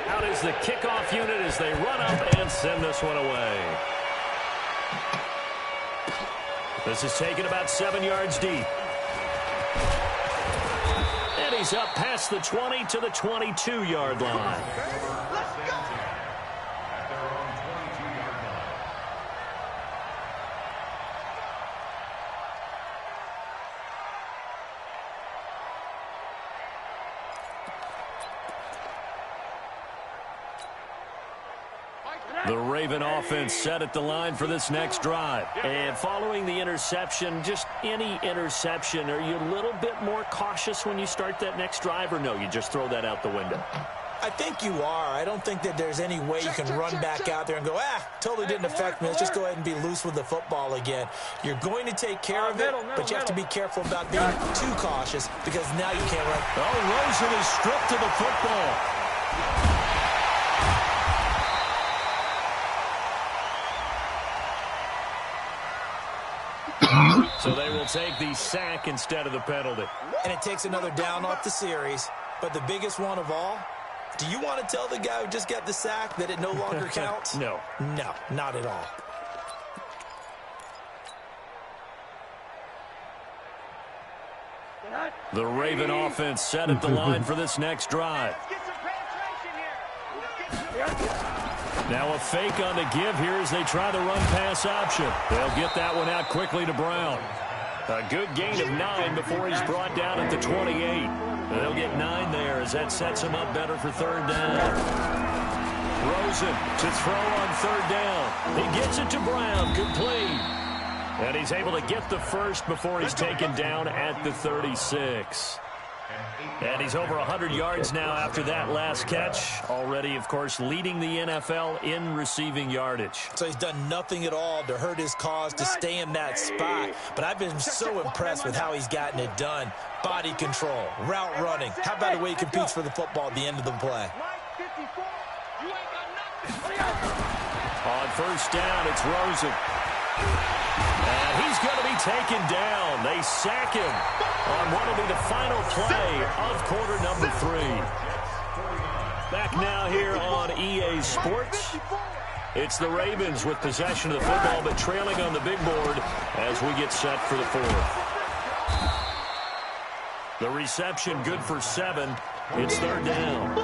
Out is the kickoff unit as they run up and send this one away. This is taken about 7 yards deep. And he's up past the 20 to the 22-yard line. The Raven offense set at the line for this next drive. And following the interception, just any interception, are you a little bit more cautious when you start that next drive, or no, you just throw that out the window? I think you are. I don't think that there's any way you can run back out there and go, totally didn't affect me. Let's just go ahead and be loose with the football again. You're going to take care of it, but you have to be careful about being too cautious because now you can't run. Oh, Rosen is stripped to the football. So they will take the sack instead of the penalty. And it takes another down off the series. But the biggest one of all, do you want to tell the guy who just got the sack that it no longer counts? No. No, not at all. The Raven offense set at the line for this next drive. Now a fake on the give here as they try the run-pass option. They'll get that one out quickly to Brown. A good gain of 9 before he's brought down at the 28. They'll get 9 there as that sets him up better for 3rd down. Rosen to throw on 3rd down. He gets it to Brown, complete. And he's able to get the first before he's taken down at the 36. And he's over 100 yards now after that last catch. Already, of course, leading the NFL in receiving yardage. So he's done nothing at all to hurt his cause, to stay in that spot. But I've been so impressed with how he's gotten it done. Body control, route running. How about the way he competes for the football at the end of the play? On first down, it's Rosen. And he's going to be taken down. They sack him on what will be the final play of quarter number 3. Back now here on EA Sports. It's the Ravens with possession of the football, but trailing on the big board as we get set for the 4th. The reception good for 7. It's 3rd down.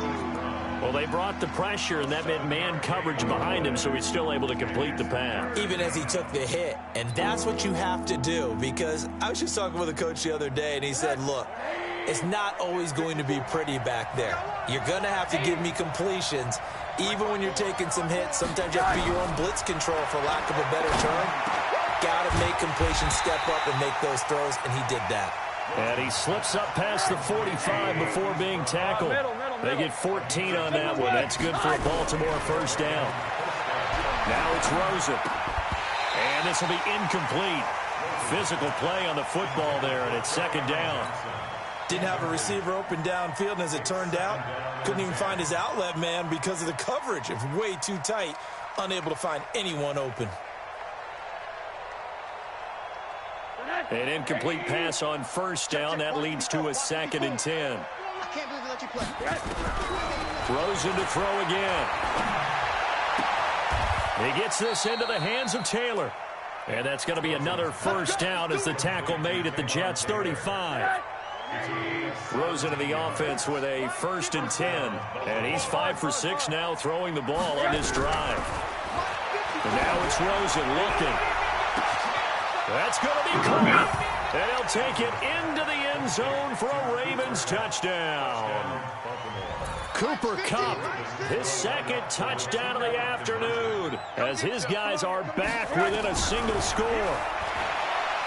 Well, they brought the pressure, and that meant man coverage behind him, so he's still able to complete the pass. Even as he took the hit, and that's what you have to do, because I was just talking with a coach the other day, and he said, look, it's not always going to be pretty back there. You're going to have to give me completions, even when you're taking some hits. Sometimes you have to be your own blitz control, for lack of a better term. Got to make completions, step up, and make those throws, and he did that. And he slips up past the 45 before being tackled. They get 14 on that one. That's good for a Baltimore first down. Now it's Rosen. And this will be incomplete. Physical play on the football there, and it's 2nd down. Didn't have a receiver open downfield, and as it turned out, couldn't even find his outlet man because of the coverage. It was way too tight, unable to find anyone open. An incomplete pass on first down. That leads to a 2nd and 10. I can't believe they let you play. Rosen to throw again. He gets this into the hands of Taylor. And that's going to be another first down as the tackle made at the Jets' 35. Rosen in the offense with a 1st and 10. And he's 5 for 6 now throwing the ball on this drive. And now it's Rosen looking. That's going to be caught. And he'll take it into the end zone for a Ravens touchdown. Cooper Kupp, his 2nd touchdown of the afternoon, as his guys are back within a single score.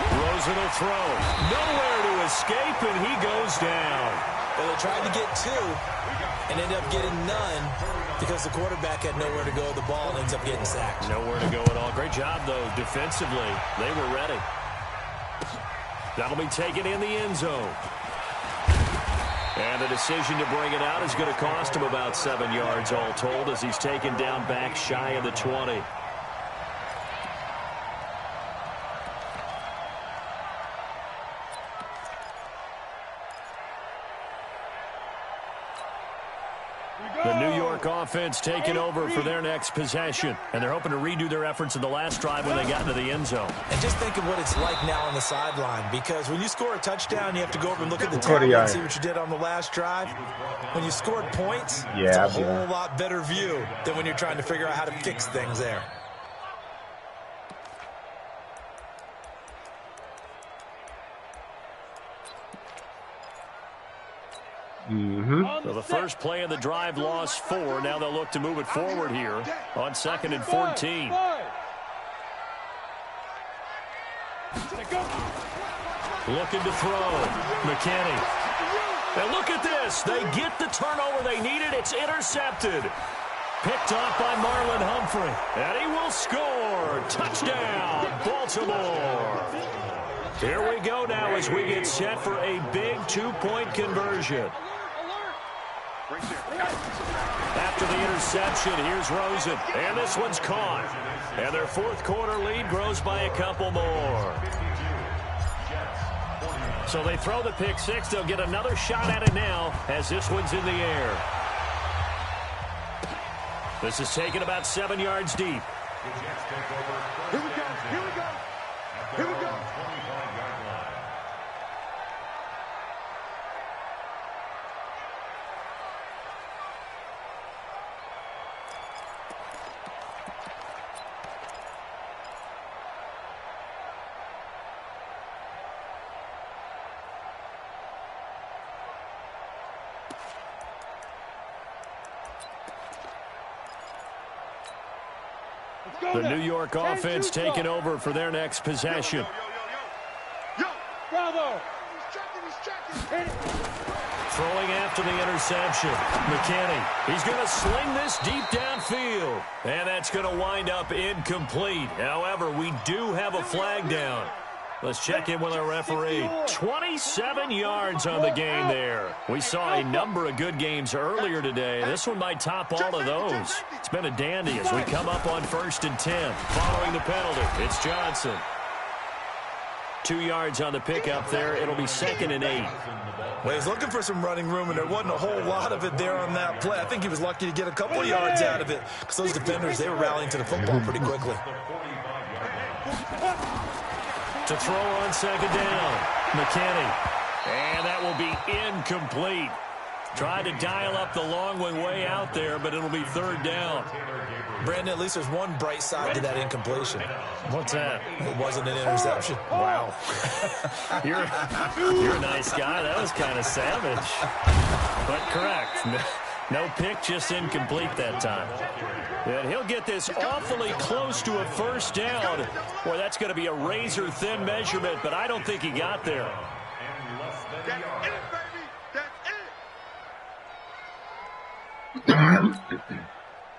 Rosen will throw. Nowhere to escape, and he goes down. Well, they tried to get 2 and ended up getting none because the quarterback had nowhere to go with the ball and ends up getting sacked. Nowhere to go at all. Great job, though, defensively. They were ready. That'll be taken in the end zone. And the decision to bring it out is going to cost him about 7 yards all told as he's taken down back shy of the 20. The New York offense taking over for their next possession. And they're hoping to redo their efforts in the last drive when they got into the end zone. And just think of what it's like now on the sideline, because when you score a touchdown, you have to go over and look at the tablet and see what you did on the last drive. When you scored points, it's a whole lot better view than when you're trying to figure out how to fix things there. So the first play of the drive lost 4. Now they'll look to move it forward here on 2nd and 14. Looking to throw. McKinney. And look at this. They get the turnover they needed. It's intercepted. Picked off by Marlon Humphrey. And he will score. Touchdown, Baltimore. Here we go now as we get set for a big 2-point conversion. After the interception, here's Rosen. And this one's caught. And their 4th quarter lead grows by a couple more. So they throw the pick 6. They'll get another shot at it now as this one's in the air. This is taken about 7 yards deep. Here we go. Here we go. Here we go. The New York offense taking over for their next possession. Bravo. Throwing after the interception. McKinney. He's going to sling this deep downfield. And that's going to wind up incomplete. However, we do have a flag down. Let's check in with our referee. 27 yards on the game there. We saw a number of good games earlier today. This one might top all of those. It's been a dandy as we come up on 1st and 10. Following the penalty, it's Johnson. 2 yards on the pickup there. It'll be 2nd and 8. Well, he was looking for some running room, and there wasn't a whole lot of it there on that play. I think he was lucky to get a couple yards out of it because those defenders, they were rallying to the football pretty quickly. To throw on 2nd down, McKinney. And that will be incomplete. Tried to dial up the long way out there, but it'll be 3rd down. Brandon, at least there's one bright side to that incompletion. What's that? It wasn't an interception. Wow. You're a nice guy. That was kind of savage. But correct. No pick, just incomplete that time. And he'll get this awfully close to a 1st down. Boy, that's going to be a razor-thin measurement, but I don't think he got there.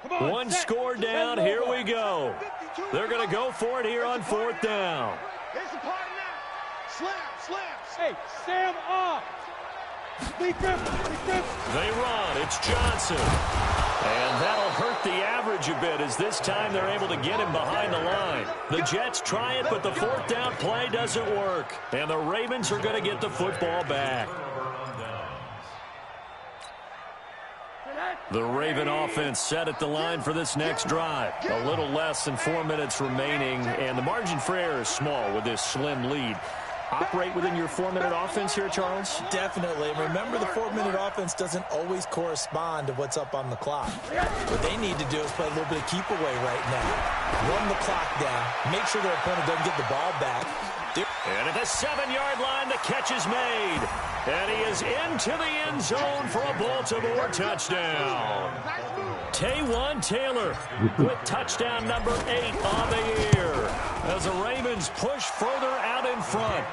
One score down. Here we go. They're going to go for it here on 4th down. Hey, Sam off. They run. It's Johnson. And that'll hurt the average a bit as this time they're able to get him behind the line. The Jets try it, but the 4th down play doesn't work. And the Ravens are going to get the football back. The Raven offense set at the line for this next drive. A little less than 4 minutes remaining, and the margin for error is small with this slim lead. Operate within your 4-minute offense here, Charles? Definitely. Remember, the 4-minute offense doesn't always correspond to what's up on the clock. What they need to do is play a little bit of keep away right now. Run the clock down. Make sure their opponent doesn't get the ball back. And at the 7-yard line, the catch is made. And he is into the end zone for a Baltimore touchdown. Taywan Taylor with touchdown number 8 on the year as the Ravens push further out in front.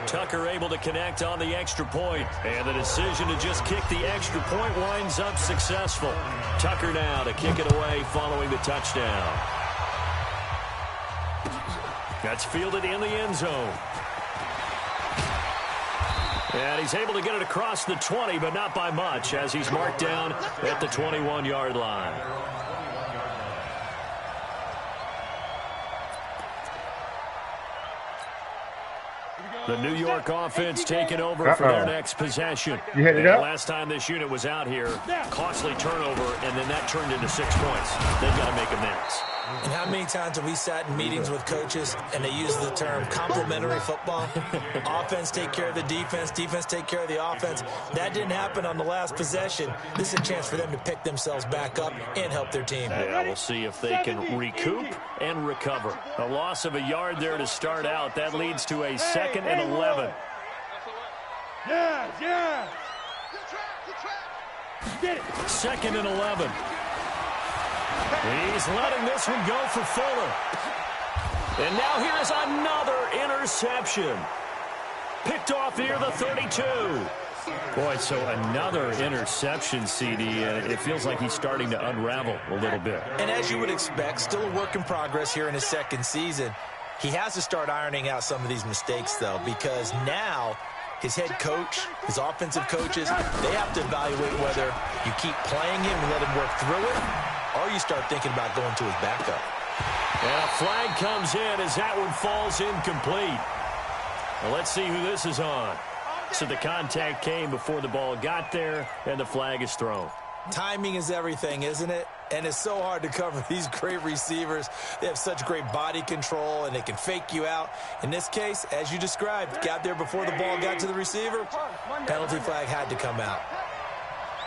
Tucker able to connect on the extra point, and the decision to just kick the extra point winds up successful. Tucker now to kick it away following the touchdown. That's fielded in the end zone. And he's able to get it across the 20, but not by much, as he's marked down at the 21-yard line. The New York offense taking over for their next possession. You headed up? Last time this unit was out here, costly turnover, and then that turned into 6 points. They've got to make amends. And how many times have we sat in meetings with coaches and they use the term complementary football? Offense take care of the defense, defense take care of the offense. That didn't happen on the last possession. This is a chance for them to pick themselves back up and help their team. Yeah, we'll see if they can recoup and recover. A loss of a yard there to start out. That leads to a 2nd and 11. Yeah. Get it. 2nd and 11. He's letting this one go for Fuller. And now here's another interception. Picked off near the 32. Boy, so another interception, CD. It feels like he's starting to unravel a little bit. And as you would expect, still a work in progress here in his 2nd season. He has to start ironing out some of these mistakes, though, because now his head coach, his offensive coaches, they have to evaluate whether you keep playing him and let him work through it, or you start thinking about going to his backup. And a flag comes in as that one falls incomplete. Well, let's see who this is on. So the contact came before the ball got there, and the flag is thrown. Timing is everything, isn't it? And it's so hard to cover these great receivers. They have such great body control, and they can fake you out. In this case, as you described, got there before the ball got to the receiver. Penalty flag had to come out.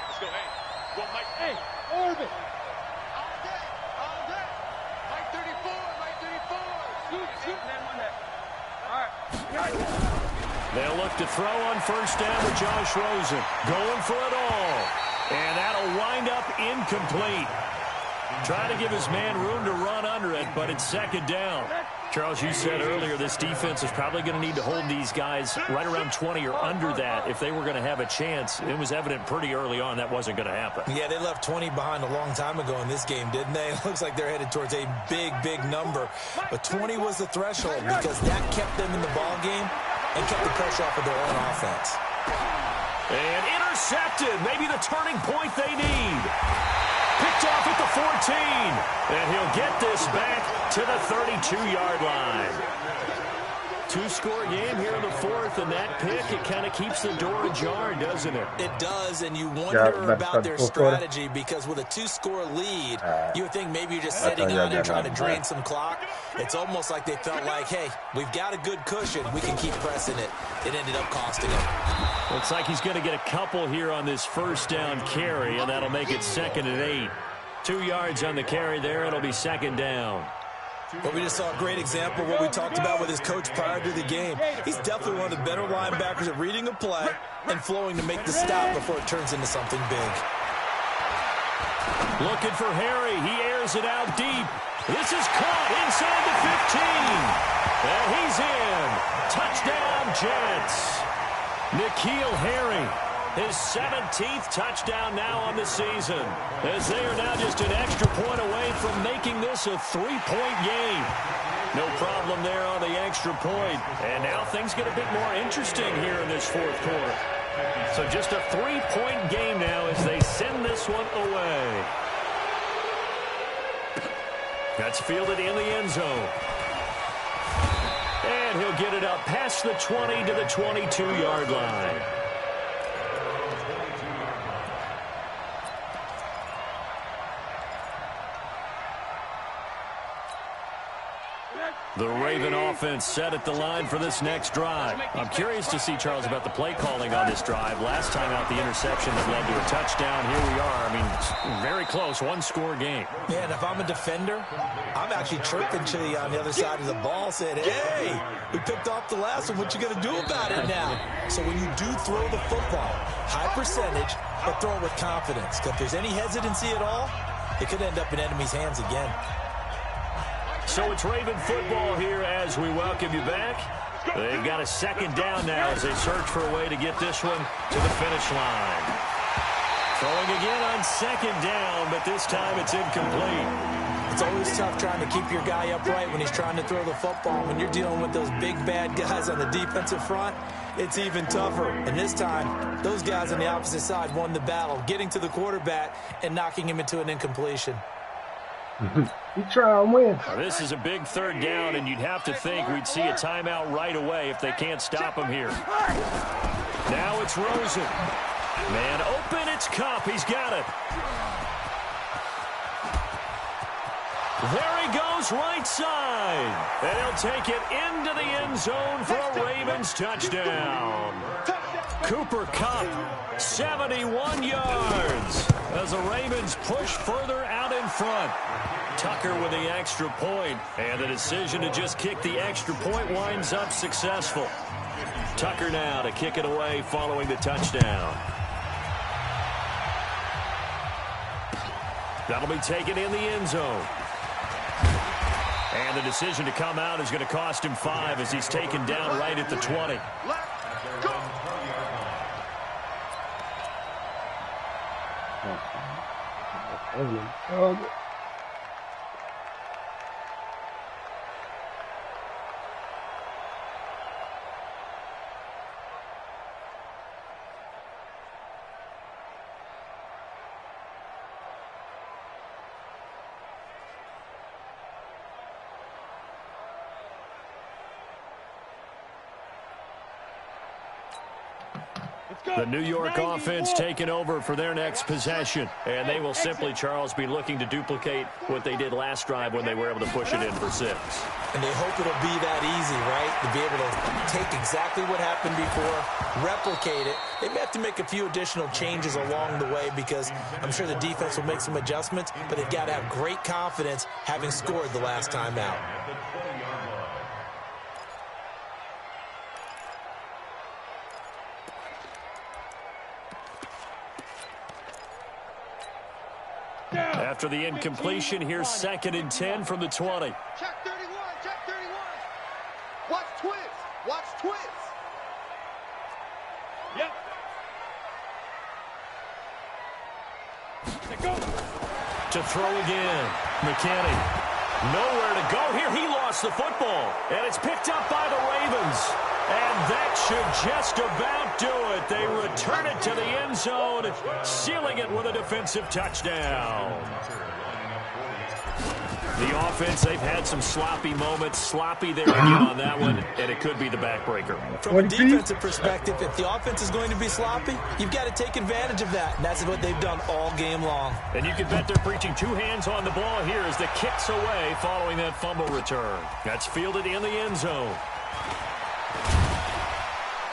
Let's go. Hey, Orbit. They'll look to throw on 1st down with Josh Rosen. Going for it all. And that'll wind up incomplete. Try to give his man room to run under it, but it's second down. Charles, you said earlier this defense is probably going to need to hold these guys right around 20 or under that if they were going to have a chance. It was evident pretty early on that wasn't going to happen. Yeah, they left 20 behind a long time ago in this game, didn't they? It looks like they're headed towards a big, big number. But 20 was the threshold because that kept them in the ball game and kept the pressure off of their own offense. And intercepted. Maybe the turning point they need. Picked off at the 14. And he'll get this back to the 32-yard line. Two-score game here in the fourth, and that pick, it kind of keeps the door ajar, doesn't it? It does, and you wonder about their strategy because with a two-score lead, you would think maybe you're just sitting on it trying to drain some clock. It's almost like they felt like, hey, we've got a good cushion. We can keep pressing it. It ended up costing them. Looks like he's going to get a couple here on this first down carry, and that'll make it 2nd and 8. 2 yards on the carry there. It'll be second down. But we just saw a great example of what we talked about with his coach prior to the game. He's definitely one of the better linebackers at reading a play and flowing to make the stop before it turns into something big. Looking for Harry. He airs it out deep. This is caught inside the 15. And he's in. Touchdown, Jets. N'Keal Harry, his 17th touchdown now on the season, as they are now just an extra point away from making this a 3-point game. No problem there on the extra point. And now things get a bit more interesting here in this fourth quarter. So just a 3-point game now as they send this one away. That's fielded in the end zone. And he'll get it up past the 20 to the 22-yard line. The Raven offense set at the line for this next drive. I'm curious to see, Charles, about the play calling on this drive. Last time out, the interception that led to a touchdown. Here we are. I mean, very close, one-score game. Yeah, and if I'm a defender, I'm actually chirping to you on the other side of the ball, saying, hey, we picked off the last one. What you going to do about it now? So when you do throw the football, high percentage, but throw it with confidence. Because if there's any hesitancy at all, it could end up in enemy's hands again. So it's Raven football here as we welcome you back. They've got a second down now as they search for a way to get this one to the finish line. Throwing again on second down, but this time it's incomplete. It's always tough trying to keep your guy upright when he's trying to throw the football. When you're dealing with those big, bad guys on the defensive front, it's even tougher. And this time, those guys on the opposite side won the battle, getting to the quarterback and knocking him into an incompletion. You try and win. This is a big third down, and you'd have to think we'd see a timeout right away if they can't stop him here. Now it's Rosen. Man open, it's Kupp. He's got it. There he goes, right side. And he'll take it into the end zone for a Ravens touchdown. Cooper Kupp, 71 yards as the Ravens push further out in front. Tucker with the extra point, and the decision to just kick the extra point winds up successful. Tucker now to kick it away following the touchdown. That'll be taken in the end zone. And the decision to come out is going to cost him 5 as he's taken down right at the 20. The New York offense taking over for their next possession. And they will simply, Charles, be looking to duplicate what they did last drive when they were able to push it in for 6. And they hope it'll be that easy, right? To be able to take exactly what happened before, replicate it. They may have to make a few additional changes along the way because I'm sure the defense will make some adjustments, but they've got to have great confidence having scored the last time out. After the incompletion, here's 2nd and 10 from the 20. Check 31, check 31. Watch twins, watch twins. Yep. Go. To throw again. McKinney. Nowhere to go here. He lost the football. And it's picked up by the Ravens. And that should just about do it. They return it to the end zone, sealing it with a defensive touchdown. The offense, they've had some sloppy moments. Sloppy there again on that one, and it could be the backbreaker. From a defensive perspective, if the offense is going to be sloppy, you've got to take advantage of that. And that's what they've done all game long. And you can bet they're preaching 2 hands on the ball here as the kick's away following that fumble return. That's fielded in the end zone.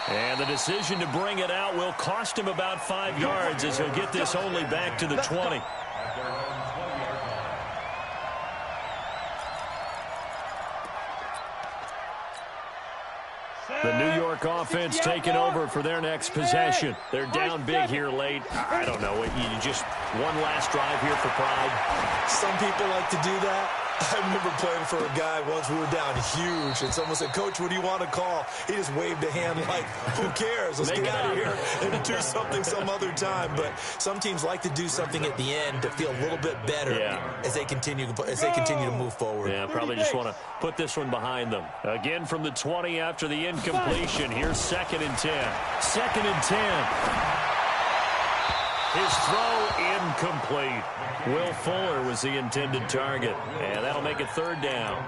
And the decision to bring it out will cost him about 5 yards as he'll get this only back to the 20. The New York offense taking over for their next possession. They're down big here late. I don't know. You just one last drive here for pride. Some people like to do that. I remember playing for a guy once. We were down huge, and someone said, "Coach, what do you want to call?" He just waved a hand like, "Who cares? Let's get out of here and do something some other time." But some teams like to do something at the end to feel a little bit better as they continue to move forward. Yeah, probably just want to put this one behind them. Again from the 20 after the incompletion. Here's 2nd and 10. 2nd and 10. His throw incomplete. Will Fuller was the intended target, and that'll make it 3rd down.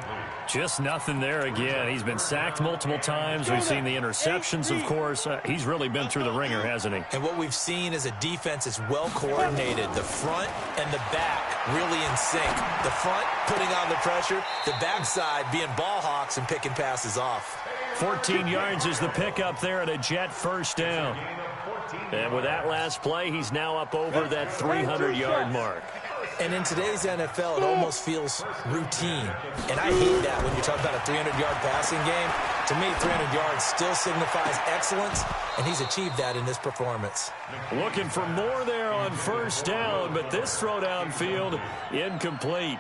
Just nothing there again. He's been sacked multiple times. We've seen the interceptions, of course. He's really been through the ringer, hasn't he? And what we've seen is a defense that's well coordinated. The front and the back really in sync. The front putting on the pressure, the backside being ball hawks and picking passes off. 14 yards is the pickup there at a Jet 1st down. And with that last play, he's now up over that 300-yard mark. And in today's NFL, it almost feels routine. And I hate that when you talk about a 300-yard passing game. To me, 300 yards still signifies excellence, and he's achieved that in this performance. Looking for more there on 1st down, but this throw downfield, incomplete.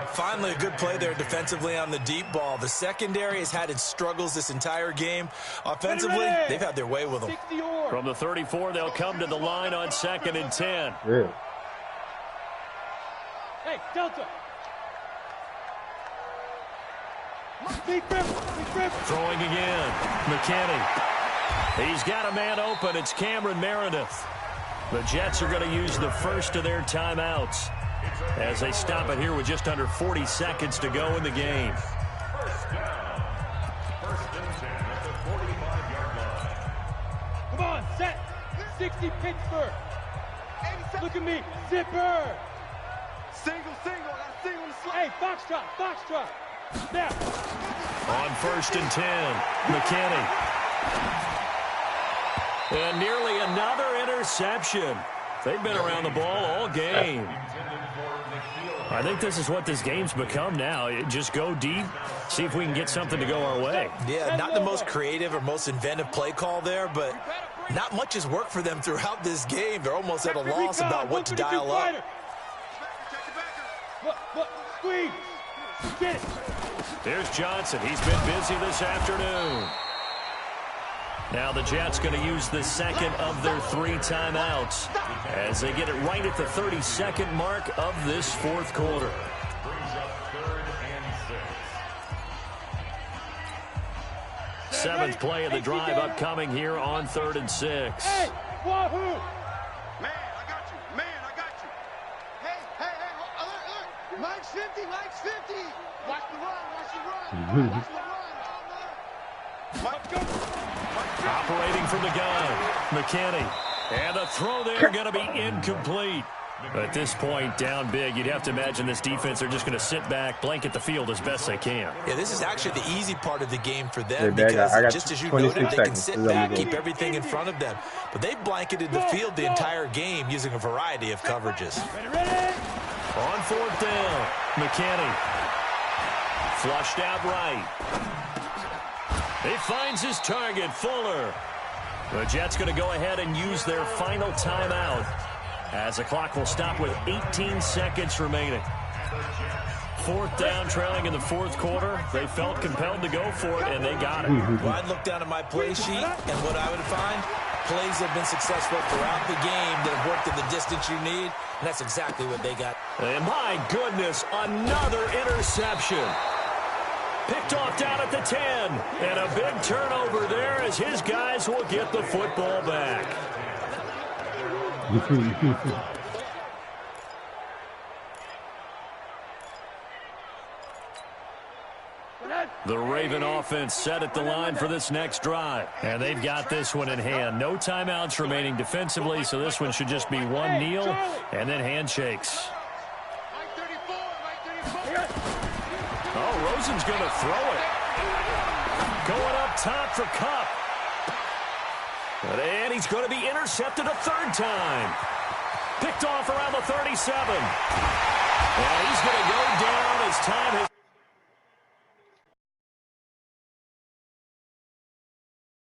Finally, a good play there defensively on the deep ball. The secondary has had its struggles this entire game. Offensively, they've had their way with them. From the 34, they'll come to the line on 2nd and 10. Yeah. Hey, Delta. Throwing again. McKinney. He's got a man open. It's Cameron Meredith. The Jets are going to use the first of their timeouts as they stop it here with just under 40 seconds to go in the game. Come on, set. 60 Pittsburgh. Look at me. Zipper. Single, single on the slide. Hey, foxtrot. Snap. On 1st and 10, McKinney. And nearly another interception. They've been around the ball all game. I think this is what this game's become now. Just go deep, see if we can get something to go our way. Yeah, not the most creative or most inventive play call there, but not much has worked for them throughout this game. They're almost at a loss about what to dial up. Look, squeeze. Get it. There's Johnson. He's been busy this afternoon. Now the Jets going to use the second of their 3 timeouts as they get it right at the 32nd mark of this 4th quarter. Seventh play of the drive upcoming here on 3rd and 6. Hey, Wahoo! Man, I got you. Hey, alert. Mike's 50. Watch the run. Operating from the gun, McKinney. And the throw there going to be incomplete. At this point, down big, you'd have to imagine this defense, they're just going to sit back, blanket the field as best they can. Yeah, this is actually the easy part of the game for them because just as you noted, they can sit back, keep everything in front of them. But they've blanketed the field the entire game using a variety of coverages. Ready? On 4th down, McKinney. Flushed out right. He finds his target, Fuller. The Jets going to go ahead and use their final timeout As the clock will stop with 18 seconds remaining. 4th down, trailing in the 4th quarter. They felt compelled to go for it, and they got it. Well, I'd look down at my play sheet, and what I would find, plays have been successful throughout the game that have worked at the distance you need, and that's exactly what they got. And my goodness, another interception. Picked off down at the 10, and a big turnover there as his guys will get the football back. The Raven offense set at the line for this next drive. And they've got this one in hand. No timeouts remaining defensively, so this one should just be one kneel and then handshakes. Oh, Rosen's going to throw it. Going up top for Kupp. And he's going to be intercepted a 3rd time. Picked off around the 37. And he's going